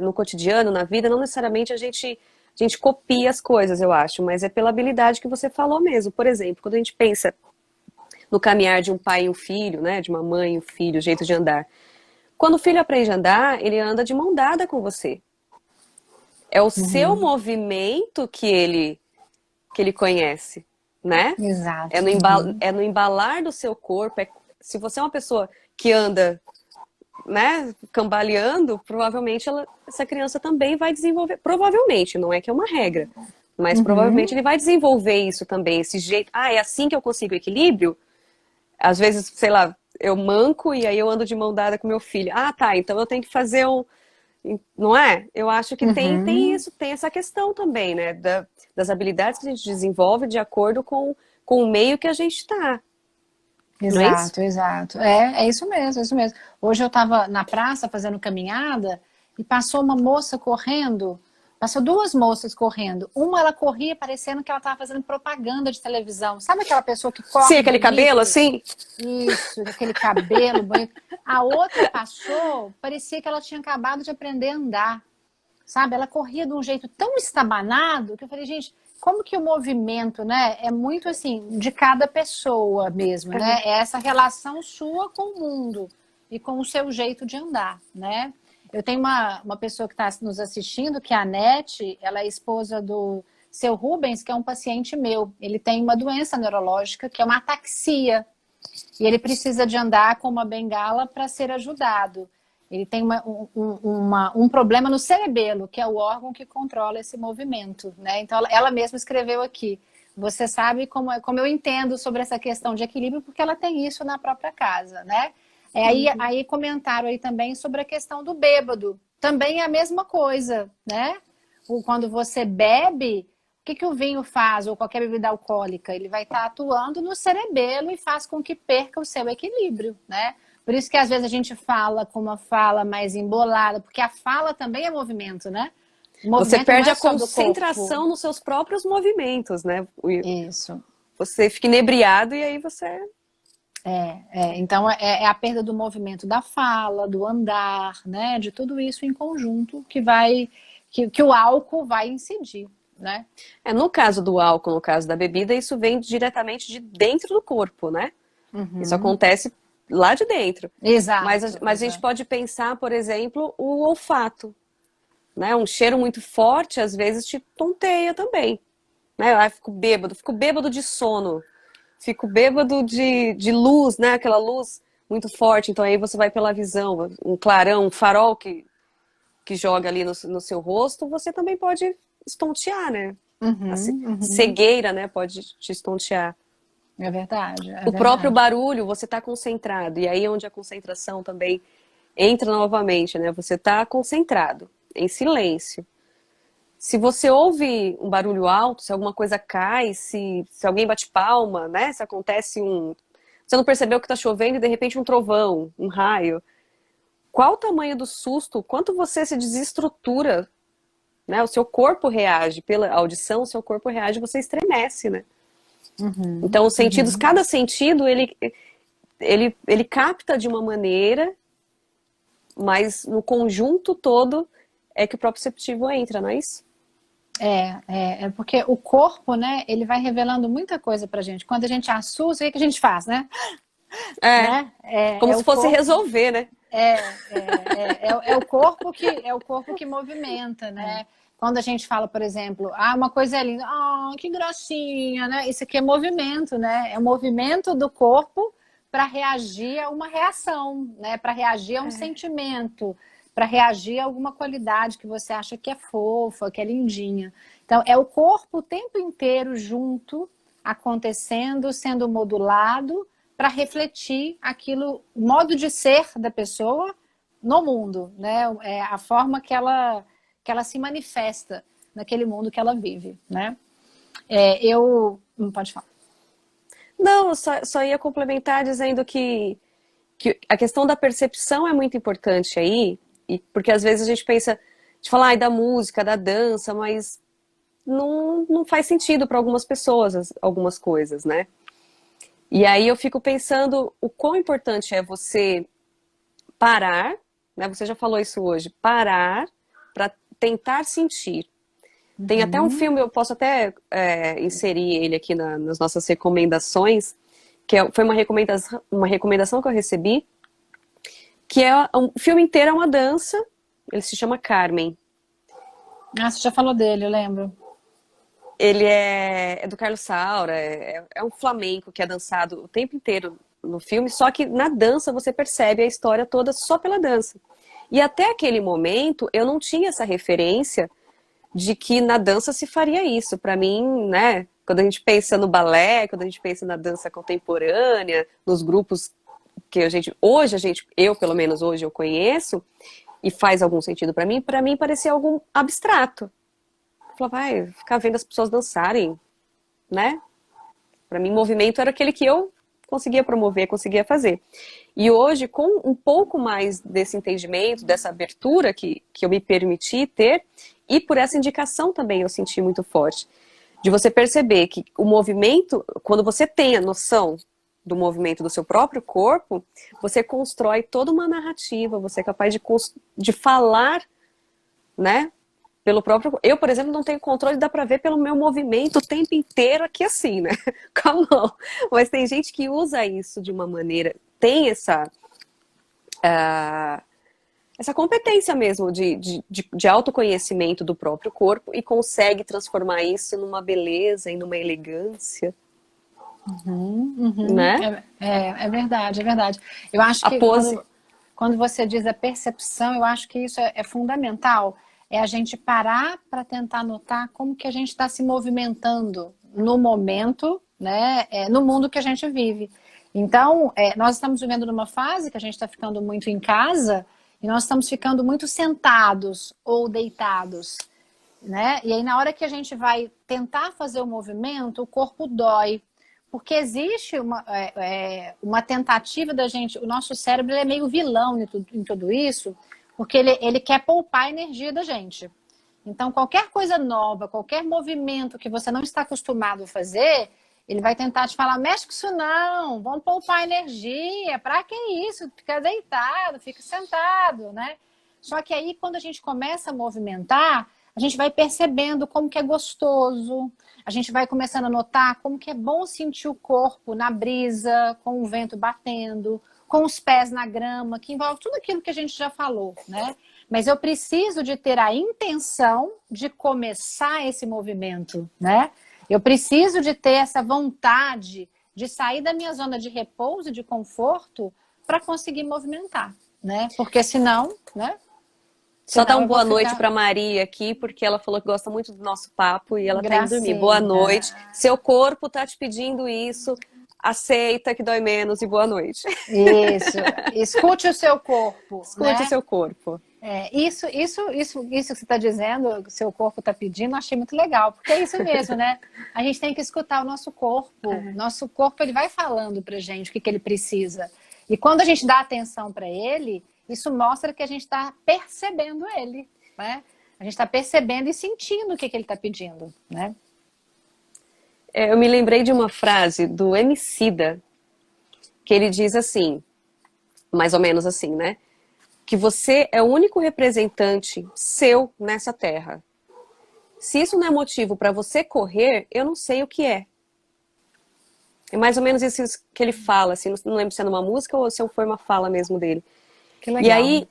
no cotidiano, na vida, não necessariamente a gente copia as coisas, eu acho, mas é pela habilidade que você falou mesmo. Por exemplo, quando a gente pensa no caminhar de um pai e um filho, né? De uma mãe e um filho, o jeito de andar. Quando o filho aprende a andar, ele anda de mão dada com você. É o seu movimento que ele conhece, né? Exato. É no embalar do seu corpo. Se você é uma pessoa que anda, né, cambaleando, provavelmente essa criança também vai desenvolver. Provavelmente, não é que é uma regra, mas provavelmente ele vai desenvolver isso também, esse jeito. Ah, é assim que eu consigo equilíbrio? Às vezes, sei lá, eu manco e aí eu ando de mão dada com meu filho. Ah, tá, então eu tenho que fazer um. Não é? Eu acho que tem isso, tem essa questão também, né? Das habilidades que a gente desenvolve de acordo com o meio que a gente está. Não é isso? Exato, exato. É isso mesmo, é isso mesmo. Hoje eu estava na praça fazendo caminhada e passou uma moça correndo, passou duas moças correndo. Uma ela corria parecendo que ela estava fazendo propaganda de televisão. Sabe aquela pessoa que corre Sim, aquele bonito? cabelo assim? Isso, aquele cabelo bonito. A outra passou, parecia que ela tinha acabado de aprender a andar. Sabe? Ela corria de um jeito tão estabanado que eu falei, gente, como que o movimento, né, é muito assim, de cada pessoa mesmo, né? É essa relação sua com o mundo e com o seu jeito de andar, né? Eu tenho uma pessoa que está nos assistindo, que é a Nete, ela é esposa do seu Rubens, que é um paciente meu. Ele tem uma doença neurológica, que é uma ataxia, e ele precisa de andar com uma bengala para ser ajudado. Ele tem um problema no cerebelo, que é o órgão que controla esse movimento, né? Então, ela mesma escreveu aqui. Você sabe como eu entendo sobre essa questão de equilíbrio, porque ela tem isso na própria casa, né? Aí comentaram aí também sobre a questão do bêbado. Também é a mesma coisa, né? Quando você bebe, o que o vinho faz, ou qualquer bebida alcoólica? Ele vai estar atuando no cerebelo e faz com que perca o seu equilíbrio, né? Por isso que às vezes a gente fala com uma fala mais embolada, porque a fala também é movimento, né? Você perde a concentração nos seus próprios movimentos, né? Isso. Você fica inebriado e aí você... Então é a perda do movimento da fala, do andar, né? De tudo isso em conjunto que o álcool vai incidir, né? No caso do álcool, no caso da bebida, isso vem diretamente de dentro do corpo, né? Isso acontece lá de dentro. Exato. Mas a gente pode pensar, por exemplo, o olfato. Né? Um cheiro muito forte, às vezes, te tonteia também. Né? Eu fico bêbado de sono. Fico bêbado de luz, né? Aquela luz muito forte. Então aí você vai pela visão, um clarão, um farol que joga ali no seu rosto, você também pode estontear, né? Cegueira, né? Pode te estontear. É verdade. O próprio barulho, você está concentrado. E aí é onde a concentração também entra novamente, né? Você está concentrado, em silêncio. Se você ouve um barulho alto, se alguma coisa cai, se alguém bate palma, né? Se acontece você não percebeu que está chovendo e de repente um trovão, um raio. Qual o tamanho do susto? Quanto você se desestrutura, né? O seu corpo reage. Pela audição, o seu corpo reage, você estremece, né? Então, os sentidos, cada sentido, ele capta de uma maneira, mas no conjunto todo é que o proprioceptivo entra, não é isso? É porque o corpo, né, ele vai revelando muita coisa pra gente. Quando a gente assusta, o que a gente faz, né? Como se fosse resolver, né? É o corpo que movimenta, né? Quando a gente fala, por exemplo, uma coisa é linda, que gracinha, né? Isso aqui é movimento, né? É o movimento do corpo para reagir a uma reação, né? Para reagir a um sentimento, para reagir a alguma qualidade que você acha que é fofa, que é lindinha. Então, é o corpo o tempo inteiro junto, acontecendo, sendo modulado para refletir aquilo, o modo de ser da pessoa no mundo, né? É a forma que ela se manifesta naquele mundo que ela vive, né? Não pode falar. Não, eu só ia complementar dizendo que a questão da percepção é muito importante aí, porque às vezes a gente pensa, de falar da música, da dança, mas não faz sentido para algumas pessoas algumas coisas, né? E aí eu fico pensando o quão importante é você parar, né? Você já falou isso hoje, parar para tentar sentir. Tem até um filme, eu posso até inserir ele aqui nas nossas recomendações, que foi uma recomendação que eu recebi, que o filme inteiro é uma dança, ele se chama Carmen. Você já falou dele, eu lembro. Ele é do Carlos Saura, é um flamenco que é dançado o tempo inteiro no filme, só que na dança você percebe a história toda só pela dança. E até aquele momento eu não tinha essa referência de que na dança se faria isso. Para mim, né, quando a gente pensa no balé, quando a gente pensa na dança contemporânea, nos grupos que eu pelo menos hoje eu conheço, e faz algum sentido para mim parecia algo abstrato. Eu falava, ficar vendo as pessoas dançarem, né? Para mim, movimento era aquele que eu conseguia promover, conseguia fazer. E hoje, com um pouco mais desse entendimento, dessa abertura que eu me permiti ter, e por essa indicação também eu senti muito forte, de você perceber que o movimento, quando você tem a noção do movimento do seu próprio corpo, você constrói toda uma narrativa, você é capaz de falar, né? Pelo próprio... Eu, por exemplo, não tenho controle, dá pra ver pelo meu movimento o tempo inteiro aqui assim, né? Com a mão. Mas tem gente que usa isso de uma maneira... Tem essa competência mesmo de autoconhecimento do próprio corpo e consegue transformar isso numa beleza e numa elegância. Né? É verdade, é verdade. Eu acho que quando você diz a percepção, eu acho que isso é fundamental. É a gente parar para tentar notar como que a gente está se movimentando no momento, né, no mundo que a gente vive. Então, nós estamos vivendo numa fase que a gente está ficando muito em casa e nós estamos ficando muito sentados ou deitados, né? E aí, na hora que a gente vai tentar fazer o movimento, o corpo dói. Porque existe uma tentativa da gente... O nosso cérebro é meio vilão em tudo isso, porque ele quer poupar a energia da gente. Então, qualquer coisa nova, qualquer movimento que você não está acostumado a fazer, ele vai tentar te falar, mexe com isso não, vamos poupar energia, pra que isso? Fica deitado, fica sentado, né? Só que aí, quando a gente começa a movimentar, a gente vai percebendo como que é gostoso, a gente vai começando a notar como que é bom sentir o corpo na brisa, com o vento batendo, com os pés na grama, que envolve tudo aquilo que a gente já falou, né? Mas eu preciso de ter a intenção de começar esse movimento, né? Eu preciso de ter essa vontade de sair da minha zona de repouso e de conforto para conseguir movimentar, né? Porque senão, né? Só dar uma boa noite para Maria aqui, porque ela falou que gosta muito do nosso papo e ela tá indo dormir. Boa noite. Seu corpo tá te pedindo isso. Aceita que dói menos e boa noite. Isso. Escute o seu corpo. Escute o seu corpo. Isso que você está dizendo, que seu corpo está pedindo, eu achei muito legal, porque é isso mesmo, né? A gente tem que escutar o nosso corpo. Nosso corpo, ele vai falando pra gente o que ele precisa. E quando a gente dá atenção para ele, isso mostra que a gente está percebendo ele, né? A gente está percebendo e sentindo o que ele está pedindo, né? Eu me lembrei de uma frase do Emicida, que ele diz assim, mais ou menos assim, né? Que você é o único representante seu nessa terra. Se isso não é motivo para você correr, eu não sei o que é. É mais ou menos isso que ele fala, assim, não lembro se é numa música ou se foi uma fala mesmo dele. Que legal.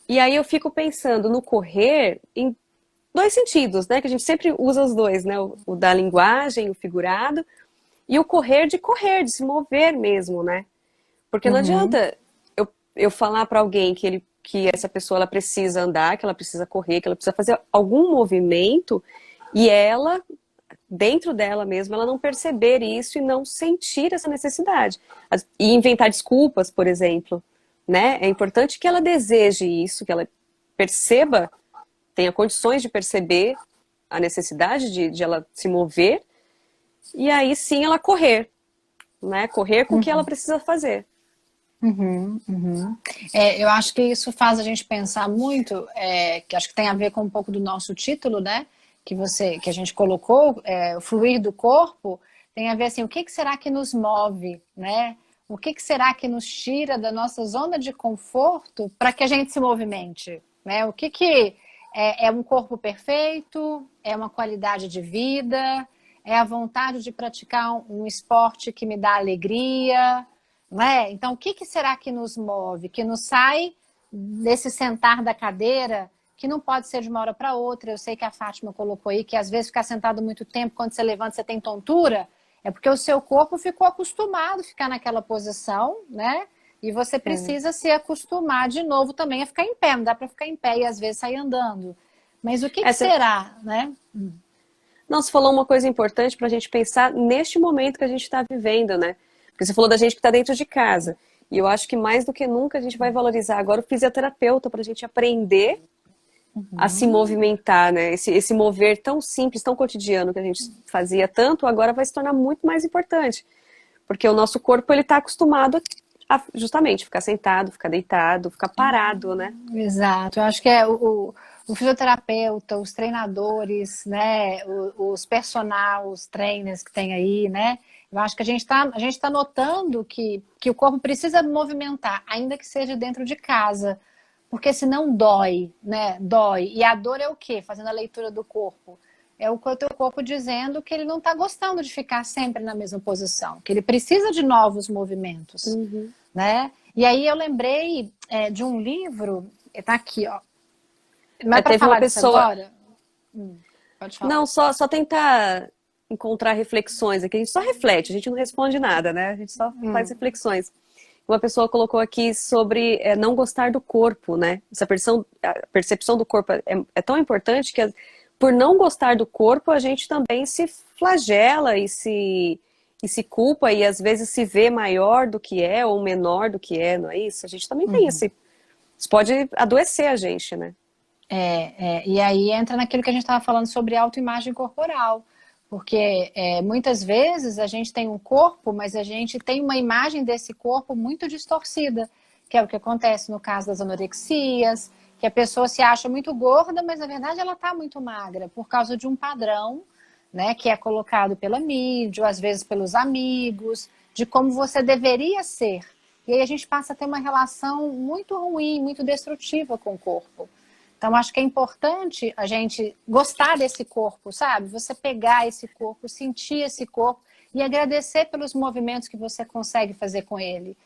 E aí eu fico pensando no correr em dois sentidos, né? Que a gente sempre usa os dois, né? O da linguagem, o figurado, e o correr, de se mover mesmo, né? Porque não adianta eu falar para alguém que essa pessoa ela precisa andar, que ela precisa correr, que ela precisa fazer algum movimento, e ela, dentro dela mesma, ela não perceber isso e não sentir essa necessidade. E inventar desculpas, por exemplo, né? É importante que ela deseje isso, que ela perceba, tenha condições de perceber a necessidade de ela se mover, e aí sim ela correr, né? Correr com o que ela precisa fazer. Eu acho que isso faz a gente pensar muito, que acho que tem a ver com um pouco do nosso título, né? Que a gente colocou, o fluir do corpo, tem a ver assim, o que será que nos move, né? O que será que nos tira da nossa zona de conforto para que a gente se movimente, né? O que é um corpo perfeito, é uma qualidade de vida, é a vontade de praticar um esporte que me dá alegria, né? Então, o que será que nos move, que nos sai desse sentar da cadeira, que não pode ser de uma hora para outra? Eu sei que a Fátima colocou aí que às vezes ficar sentado muito tempo, quando você levanta, você tem tontura, é porque o seu corpo ficou acostumado a ficar naquela posição, né? E você precisa se acostumar de novo também a ficar em pé. Não dá para ficar em pé e às vezes sair andando. Mas o que será, né? Não, você falou uma coisa importante para a gente pensar neste momento que a gente está vivendo, né? Porque você falou da gente que está dentro de casa. E eu acho que mais do que nunca a gente vai valorizar agora o fisioterapeuta para a gente aprender a se movimentar, né? Esse mover tão simples, tão cotidiano que a gente fazia tanto, agora vai se tornar muito mais importante. Porque o nosso corpo, ele está acostumado a justamente ficar sentado, ficar deitado, ficar parado, né? Exato. Eu acho que é o fisioterapeuta, os treinadores, né? Os personal, os trainers que tem aí, né? Eu acho que a gente tá notando que o corpo precisa movimentar, ainda que seja dentro de casa. Porque senão dói, né? Dói. E a dor é o quê? Fazendo a leitura do corpo. É o teu corpo dizendo que ele não está gostando de ficar sempre na mesma posição, que ele precisa de novos movimentos, né? E aí eu lembrei de um livro, tá aqui, ó. Não é para Teve uma falar disso pessoa... agora? Pode falar. Não, só tentar encontrar reflexões aqui. A gente só reflete, a gente não responde nada, né? A gente só faz reflexões. Uma pessoa colocou aqui sobre não gostar do corpo, né? A percepção do corpo é tão importante que por não gostar do corpo, a gente também se flagela e se culpa e às vezes se vê maior do que é ou menor do que é, não é isso? A gente também tem isso pode adoecer a gente, né? E aí entra naquilo que a gente estava falando sobre autoimagem corporal. Porque muitas vezes a gente tem um corpo, mas a gente tem uma imagem desse corpo muito distorcida, que é o que acontece no caso das anorexias, que a pessoa se acha muito gorda, mas na verdade ela está muito magra, por causa de um padrão, né, que é colocado pela mídia, ou às vezes pelos amigos, de como você deveria ser. E aí a gente passa a ter uma relação muito ruim, muito destrutiva com o corpo. Então, acho que é importante a gente gostar desse corpo, sabe? Você pegar esse corpo, sentir esse corpo e agradecer pelos movimentos que você consegue fazer com ele.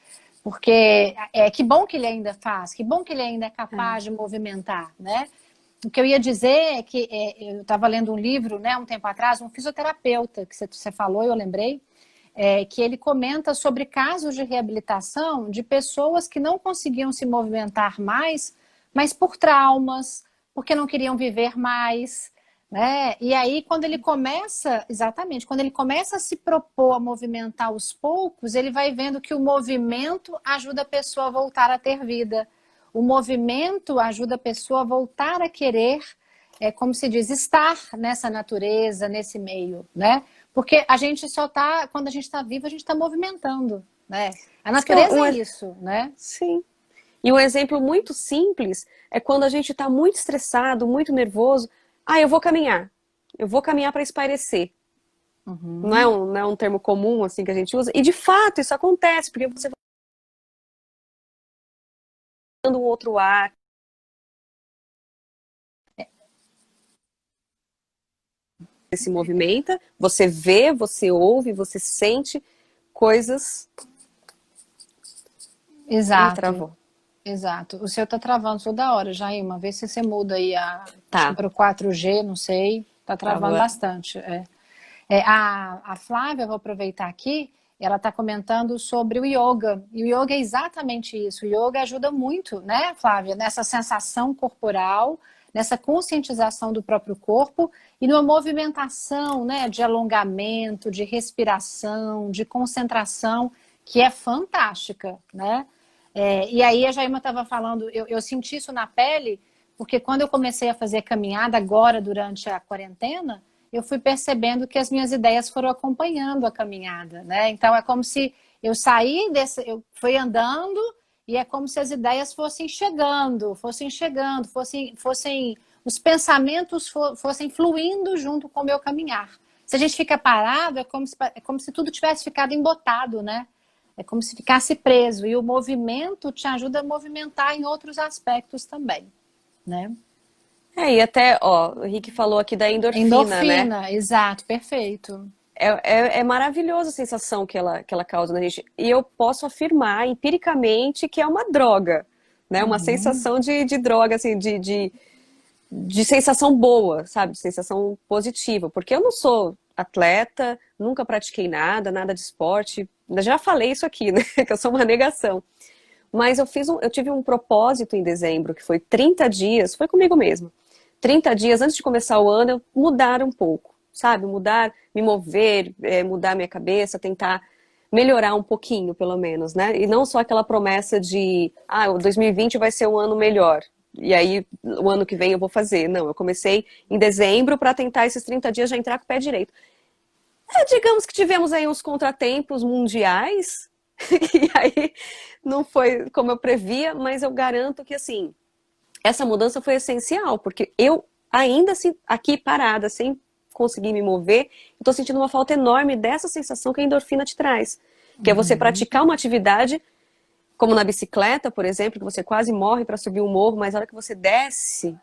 Porque que bom que ele ainda faz, que bom que ele ainda é capaz de movimentar, né? O que eu ia dizer é que eu estava lendo um livro, né, um tempo atrás, um fisioterapeuta, que você falou, eu lembrei, que ele comenta sobre casos de reabilitação de pessoas que não conseguiam se movimentar mais, mas por traumas, porque não queriam viver mais, né? E aí, quando ele começa a se propor a movimentar aos poucos, ele vai vendo que o movimento ajuda a pessoa a voltar a ter vida. O movimento ajuda a pessoa a voltar a querer, como se diz, estar nessa natureza, nesse meio, né? Porque a gente só tá, quando a gente está vivo, a gente está movimentando, né? A natureza é isso, né? Sim. E um exemplo muito simples é quando a gente está muito estressado, muito nervoso. Eu vou caminhar. Eu vou caminhar para espairecer. Não é um termo comum assim que a gente usa. E de fato isso acontece, porque você vai dando um outro ar. Você se movimenta, você vê, você ouve, você sente coisas. Exato. Travou. exato. O seu tá travando toda hora, Jailma. Vê se você muda aí acho que Tá, para o 4G, não sei. Tá travando tava. bastante. A Flávia, vou aproveitar aqui, ela está comentando sobre o yoga. E o yoga é exatamente isso. O yoga ajuda muito, né, Flávia, nessa sensação corporal, nessa conscientização do próprio corpo e numa movimentação, né, de alongamento, de respiração, de concentração, que é fantástica, né? E aí a Jaima estava falando, eu senti isso na pele, porque quando eu comecei a fazer caminhada agora durante a quarentena, eu fui percebendo que as minhas ideias foram acompanhando a caminhada, né? Então é como se eu saí eu fui andando e é como se as ideias fossem chegando, os pensamentos fossem fluindo junto com o meu caminhar. Se a gente fica parado, é como se tudo tivesse ficado embotado, né? É como se ficasse preso. E o movimento te ajuda a movimentar em outros aspectos também, né? E até, ó, o Rick falou aqui da endorfina, né? Endorfina, exato, perfeito. É maravilhosa a sensação que ela causa na gente. E eu posso afirmar empiricamente que é uma droga, né? Uma Uhum. sensação de droga, assim, de sensação boa, sabe? Sensação positiva. Porque eu não sou atleta, nunca pratiquei nada, nada de esporte. Eu já falei isso aqui, né? Que eu sou uma negação. Mas eu tive um propósito em dezembro, que foi 30 dias, foi comigo mesma. 30 dias antes de começar o ano, eu mudar um pouco, sabe? Mudar, me mover, mudar minha cabeça, tentar melhorar um pouquinho, pelo menos, né? E não só aquela promessa de, o 2020 vai ser um ano melhor. E aí, o ano que vem eu vou fazer. Não, eu comecei em dezembro para tentar esses 30 dias já entrar com o pé direito. Digamos que tivemos aí uns contratempos mundiais, e aí não foi como eu previa, mas eu garanto que, assim, essa mudança foi essencial, porque eu ainda assim, aqui parada, sem conseguir me mover, estou sentindo uma falta enorme dessa sensação que a endorfina te traz. Que é você praticar uma atividade, como na bicicleta, por exemplo, que você quase morre para subir um morro, mas a hora que você desce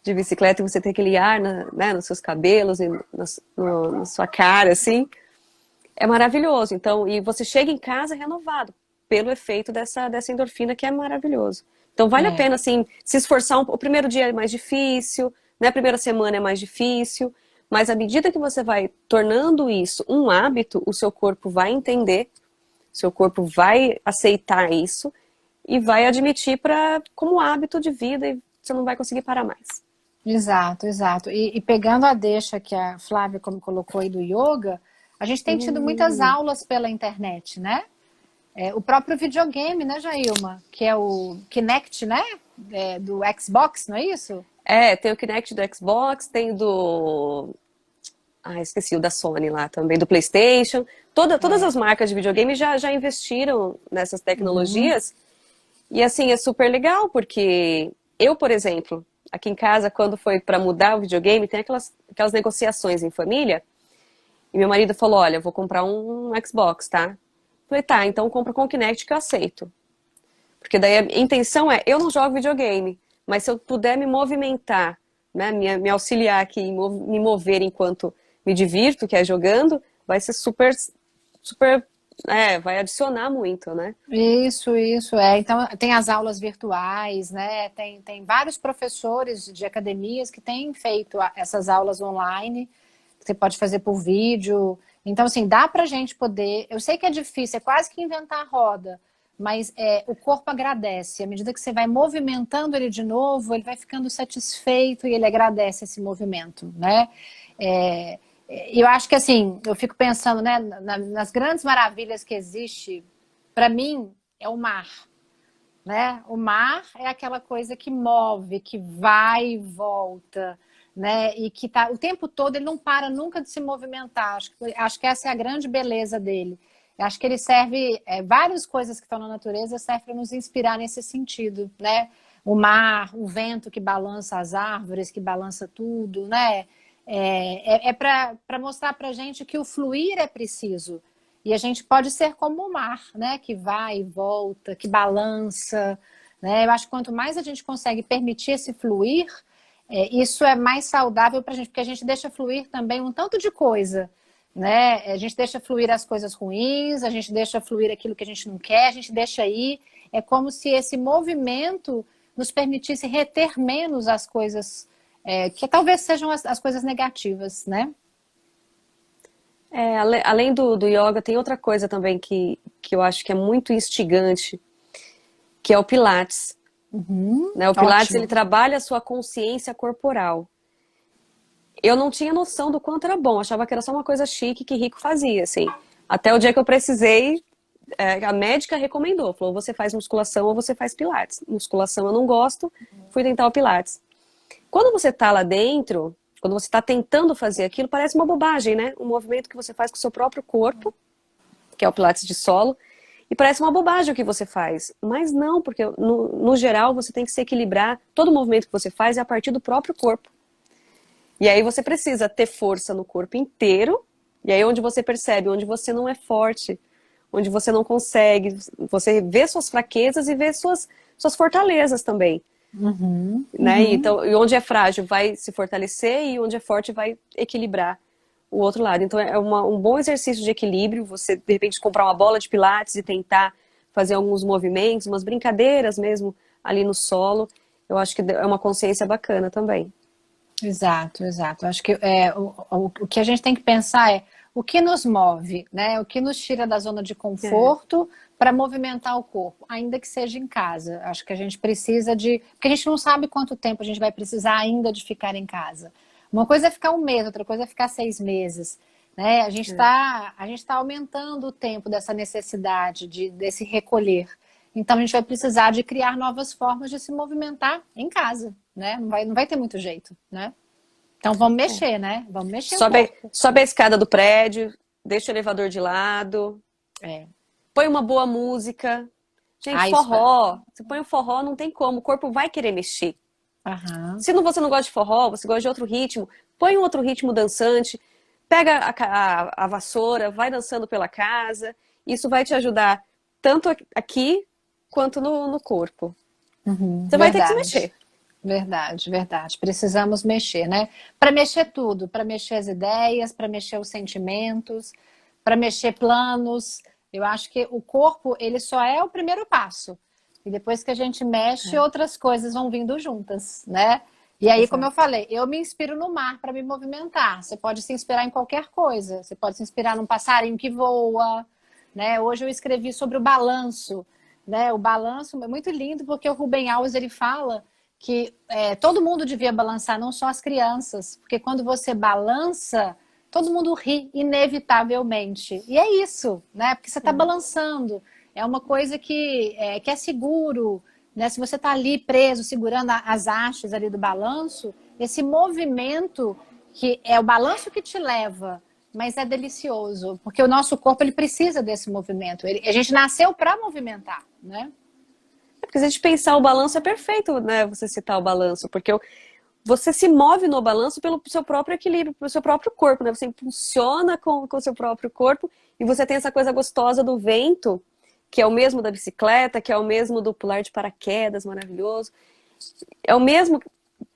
de bicicleta e você tem aquele ar né, nos seus cabelos e na sua cara, assim, é maravilhoso. Então, e você chega em casa renovado pelo efeito dessa endorfina que é maravilhoso. Então, vale a É, pena, assim, se esforçar. O primeiro dia é mais difícil, né? A primeira semana é mais difícil, mas à medida que você vai tornando isso um hábito, o seu corpo vai entender, o seu corpo vai aceitar isso e vai admitir como hábito de vida e você não vai conseguir parar mais. exato, exato. E pegando a deixa que a Flávia como colocou aí do yoga, a gente tem tido muitas Hum. aulas pela internet, né? O próprio videogame, né, Jailma? Que é o Kinect, né? Do Xbox, não é isso? Tem o Kinect do Xbox, tem do esqueci o da Sony lá também, do PlayStation. Todas as marcas de videogame já investiram nessas Uhum. tecnologias. E assim, é super legal, porque eu, por exemplo, aqui em casa, quando foi para mudar o videogame, tem aquelas negociações em família. E meu marido falou: Olha, eu vou comprar um Xbox, tá? Falei: Tá, então compra com o Kinect que eu aceito. Porque daí a intenção é: eu não jogo videogame, mas se eu puder me movimentar, né, me auxiliar aqui, me mover enquanto me divirto, que é jogando, vai ser super, super, vai adicionar muito, né? Isso. Então, tem as aulas virtuais, né? Tem vários professores de academias que têm feito essas aulas online, que você pode fazer por vídeo. Então, assim, dá pra gente poder. Eu sei que é difícil, é quase que inventar a roda, mas o corpo agradece. À medida que você vai movimentando ele de novo, ele vai ficando satisfeito e ele agradece esse movimento, né? É, eu acho que assim, eu fico pensando, né, nas grandes maravilhas que existe, para mim, é o mar, né? O mar é aquela coisa que move, que vai e volta, né? E que tá o tempo todo, ele não para nunca de se movimentar. Acho que essa é a grande beleza dele. Eu acho que ele serve, várias coisas que estão na natureza servem para nos inspirar nesse sentido, né? O mar, o vento que balança as árvores, que balança tudo, né? Para mostrar para gente que o fluir é preciso. E a gente pode ser como o mar, né? Que vai e volta, que balança, né? Eu acho que quanto mais a gente consegue permitir esse fluir, isso é mais saudável para a gente, porque a gente deixa fluir também um tanto de coisa, né? A gente deixa fluir as coisas ruins, a gente deixa fluir aquilo que a gente não quer, a gente deixa ir. É como se esse movimento nos permitisse reter menos as coisas, que talvez sejam as coisas negativas, né? Além do yoga, tem outra coisa também que eu acho que é muito instigante, que é o Pilates. Né? O Pilates, Ótimo. ele trabalha a sua consciência corporal. Eu não tinha noção do quanto era bom, achava que era só uma coisa chique que rico fazia, assim. Até o dia que eu precisei, a médica recomendou, falou, você faz musculação ou você faz Pilates. Musculação eu não gosto, fui tentar o Pilates. Quando você tá lá dentro, quando você tá tentando fazer aquilo, parece uma bobagem, né? Um movimento que você faz com o seu próprio corpo, que é o Pilates de solo, e parece uma bobagem o que você faz. Mas não, porque no geral você tem que se equilibrar, todo movimento que você faz é a partir do próprio corpo. E aí você precisa ter força no corpo inteiro, e aí onde você percebe, onde você não é forte, onde você não consegue, você vê suas fraquezas e vê suas fortalezas também. Né? Então, e onde é frágil vai se fortalecer e onde é forte vai equilibrar o outro lado. Então é um bom exercício de equilíbrio, você de repente comprar uma bola de pilates e tentar fazer alguns movimentos, umas brincadeiras mesmo ali no solo. Eu acho que é uma consciência bacana também. Exato, exato. Acho que o que a gente tem que pensar é o que nos move, né? O que nos tira da zona de conforto para movimentar o corpo, ainda que seja em casa. Acho que a gente precisa de. Porque a gente não sabe quanto tempo a gente vai precisar ainda de ficar em casa. Uma coisa é ficar um mês, outra coisa é ficar 6 meses. Né? A gente tá aumentando o tempo dessa necessidade desse recolher. Então a gente vai precisar de criar novas formas de se movimentar em casa, né? Não vai ter muito jeito, né? Então vamos mexer, né? Vamos mexer o corpo. Sobe a escada do prédio, deixa o elevador de lado, põe uma boa música. Gente, forró. Você põe o forró, não tem como, o corpo vai querer mexer. Se você não gosta de forró, você gosta de outro ritmo, põe um outro ritmo dançante, pega a vassoura, vai dançando pela casa. Isso vai te ajudar tanto aqui quanto no corpo. Você vai ter que se mexer. Verdade, verdade. Precisamos mexer, né? Para mexer tudo, para mexer as ideias, para mexer os sentimentos, para mexer planos. Eu acho que o corpo, ele só é o primeiro passo. E depois que a gente mexe, outras coisas vão vindo juntas, né? E aí, como eu falei, eu me inspiro no mar para me movimentar. Você pode se inspirar em qualquer coisa. Você pode se inspirar num passarinho que voa, né? Hoje eu escrevi sobre o balanço, né? O balanço é muito lindo porque o Rubem Alves ele fala que todo mundo devia balançar, não só as crianças, porque quando você balança, todo mundo ri inevitavelmente. E é isso, né? Porque você está balançando. É uma coisa que é seguro, né? Se você está ali preso, segurando as hastes ali do balanço, esse movimento que é o balanço que te leva, mas é delicioso, porque o nosso corpo ele precisa desse movimento. A gente nasceu para movimentar, né? Porque se a gente pensar o balanço, é perfeito, né? Você citar o balanço, porque você se move no balanço pelo seu próprio equilíbrio, pelo seu próprio corpo, né? Você impulsiona com o seu próprio corpo e você tem essa coisa gostosa do vento, que é o mesmo da bicicleta, que é o mesmo do pular de paraquedas, maravilhoso. É o mesmo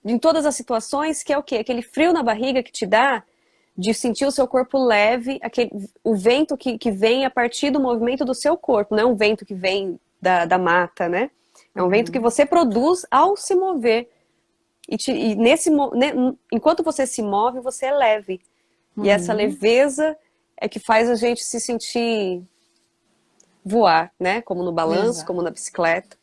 em todas as situações, que é o quê? Aquele frio na barriga que te dá de sentir o seu corpo leve, o vento que vem a partir do movimento do seu corpo, não é um vento que vem da mata, né? É um vento que você produz ao se mover. Enquanto você se move, você é leve. E essa leveza é que faz a gente se sentir voar, né? Como no balanço, como na bicicleta.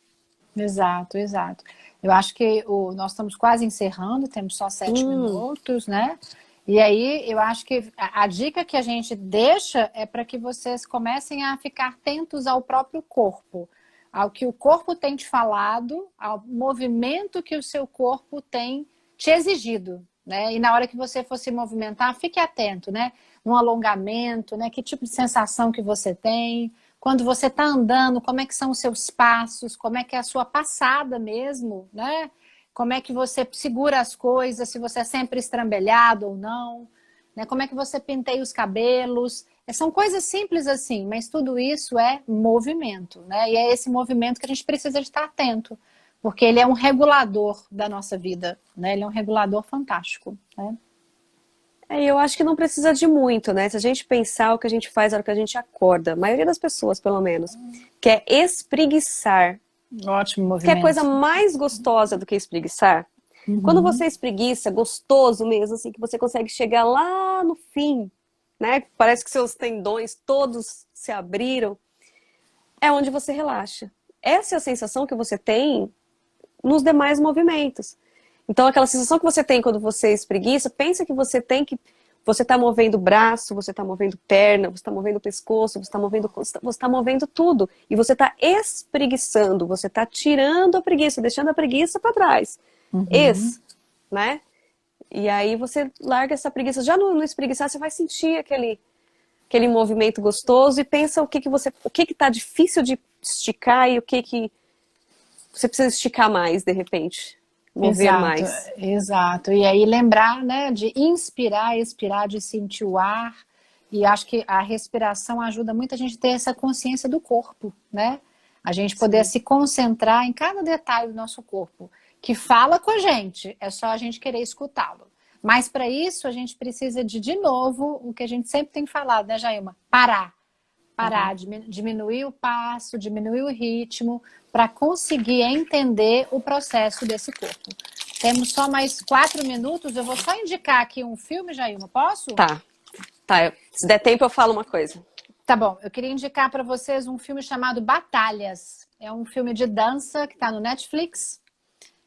Exato, exato. Eu acho que nós estamos quase encerrando, temos só 7 minutos, né? E aí eu acho que a dica que a gente deixa é para que vocês comecem a ficar atentos ao próprio corpo, ao que o corpo tem te falado, ao movimento que o seu corpo tem te exigido, né? E na hora que você for se movimentar, fique atento, né? No alongamento, né? Que tipo de sensação que você tem. Quando você está andando, como é que são os seus passos, como é que é a sua passada mesmo, né? Como é que você segura as coisas, se você é sempre estrambelhado ou não, né? Como é que você penteia os cabelos. São coisas simples assim, mas tudo isso é movimento, né? E é esse movimento que a gente precisa de estar atento, porque ele é um regulador da nossa vida, né? Ele é um regulador fantástico, né? Eu acho que não precisa de muito, né? Se a gente pensar o que a gente faz na hora que a gente acorda, a maioria das pessoas, pelo menos, quer espreguiçar. Ótimo Quer coisa movimento. mais gostosa do que espreguiçar? Quando Uhum. você espreguiça, gostoso mesmo, assim, que você consegue chegar lá no fim, né? Parece que seus tendões todos se abriram, é onde você relaxa. Essa é a sensação que você tem nos demais movimentos. Então, aquela sensação que você tem quando você espreguiça, pensa que você tem que. Você está movendo o braço, você está movendo perna, você está movendo o pescoço, você está movendo tudo. E você está espreguiçando, você está tirando a preguiça, deixando a preguiça para trás. Uhum. Né? E aí você larga essa preguiça. Já no espreguiçar, você vai sentir aquele movimento gostoso e pensa o que está difícil de esticar e o que você precisa esticar mais, de repente. Mover Exato, mais. exato. E aí lembrar, né, de inspirar, expirar, de sentir o ar. E acho que a respiração ajuda muito a gente a ter essa consciência do corpo, né? A gente poder Sim. se concentrar em cada detalhe do nosso corpo, que fala com a gente, é só a gente querer escutá-lo. Mas para isso a gente precisa de novo, o que a gente sempre tem falado, né, Jailma? Parar, diminuir o passo, diminuir o ritmo, para conseguir entender o processo desse corpo. Temos só mais 4 minutos, eu vou só indicar aqui um filme, Jailma, posso? Tá, tá. Se der tempo, eu falo uma coisa. Tá bom, eu queria indicar para vocês um filme chamado Batalhas. É um filme de dança que está no Netflix.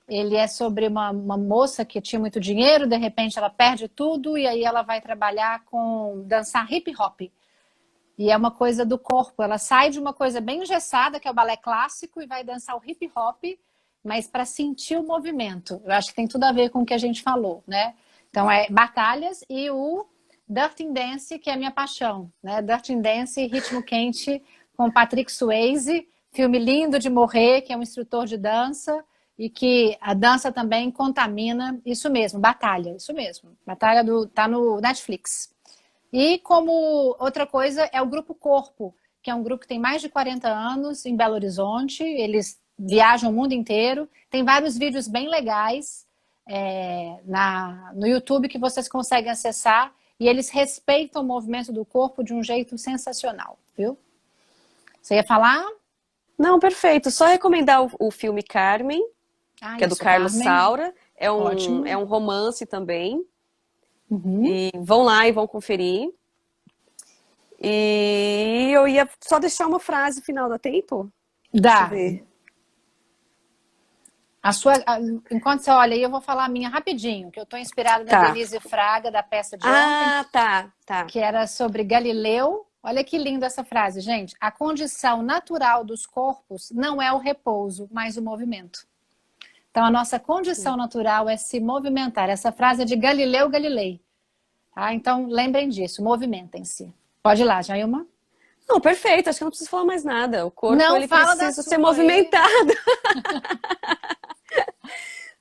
Ele é sobre uma moça que tinha muito dinheiro, de repente ela perde tudo e aí ela vai trabalhar com dançar hip hop. E é uma coisa do corpo. Ela sai de uma coisa bem engessada, que é o balé clássico, e vai dançar o hip hop, mas para sentir o movimento. Eu acho que tem tudo a ver com o que a gente falou, né? Então é Batalhas e o Dirty Dance, que é a minha paixão, né? Dirty Dance, Ritmo Quente, com Patrick Swayze, filme lindo de morrer, que é um instrutor de dança e que a dança também contamina. Isso mesmo, Batalha, isso mesmo. Batalha tá no Netflix. E como outra coisa é o Grupo Corpo, que é um grupo que tem mais de 40 anos em Belo Horizonte. Eles viajam o mundo inteiro. Tem vários vídeos bem legais no YouTube que vocês conseguem acessar. E eles respeitam o movimento do corpo de um jeito sensacional, viu? Você ia falar? Não, perfeito. Só recomendar o filme Carmen, que é do Isso, Carlos Carmen. Saura. É Ótimo. um romance também. Uhum. E vão lá e vão conferir. E eu ia só deixar uma frase final, dá tempo? Deixa eu Dá. ver. Enquanto você olha aí, eu vou falar a minha rapidinho, que eu estou inspirada na Tá. Denise Fraga, da peça de ontem, Ah, tá. que era sobre Galileu. Olha que linda essa frase, gente. A condição natural dos corpos não é o repouso, mas o movimento. Então, a nossa condição natural é se movimentar. Essa frase é de Galileu Galilei. Tá? Então, lembrem disso, movimentem-se. Pode ir lá, Jailma. Não, perfeito. Acho que eu não preciso falar mais nada. O corpo, Não ele fala da precisa sua ser aí. movimentado.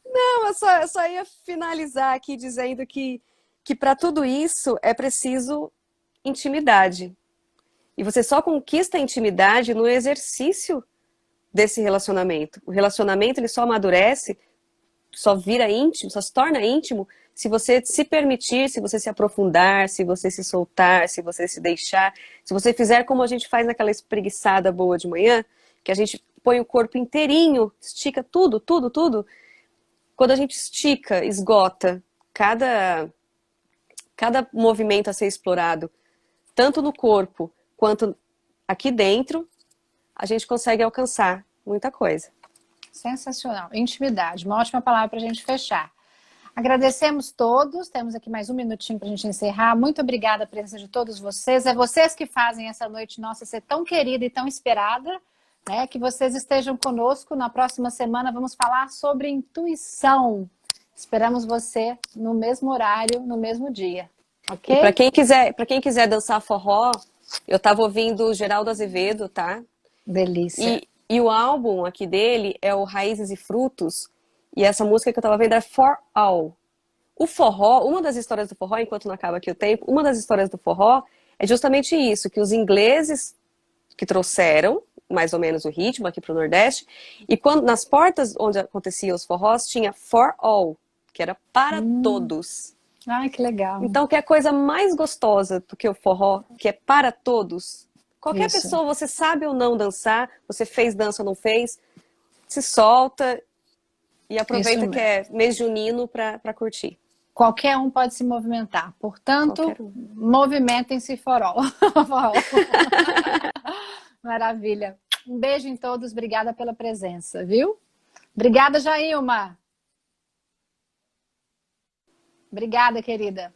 Não, eu só ia finalizar aqui dizendo que para tudo isso é preciso intimidade. E você só conquista a intimidade no exercício desse relacionamento. O relacionamento, ele só amadurece, só vira íntimo, só se torna íntimo se você se permitir, se você se aprofundar, se você se soltar, se você se deixar, se você fizer como a gente faz naquela espreguiçada boa de manhã, que a gente põe o corpo inteirinho, estica tudo, tudo, tudo. Quando a gente estica, esgota cada movimento a ser explorado, tanto no corpo quanto aqui dentro, a gente consegue alcançar muita coisa. Sensacional. Intimidade, uma ótima palavra para a gente fechar. Agradecemos todos, temos aqui mais um minutinho para a gente encerrar. Muito obrigada pela presença de todos vocês. É vocês que fazem essa noite nossa ser tão querida e tão esperada. Né? Que vocês estejam conosco. Na próxima semana vamos falar sobre intuição. Esperamos você no mesmo horário, no mesmo dia. Ok? E para quem quiser dançar forró, eu estava ouvindo Geraldo Azevedo, tá? Delícia. E o álbum aqui dele é o Raízes e Frutos. E essa música que eu tava vendo é For All. O forró, uma das histórias do forró, enquanto não acaba aqui o tempo, uma das histórias do forró é justamente isso, que os ingleses que trouxeram mais ou menos o ritmo aqui para o Nordeste, e quando nas portas onde aconteciam os forrós tinha For All, que era para todos. Ai, que legal. Então, que é a coisa mais gostosa do que o forró, que é para todos. Qualquer Isso. pessoa, você sabe ou não dançar, você fez dança ou não fez, se solta e aproveita Isso que é mês junino para curtir. Qualquer um pode se movimentar. Portanto, Qualquer um. movimentem-se forró. Forró. Maravilha. Um beijo em todos. Obrigada pela presença, viu? Obrigada, Jailma. Obrigada, querida.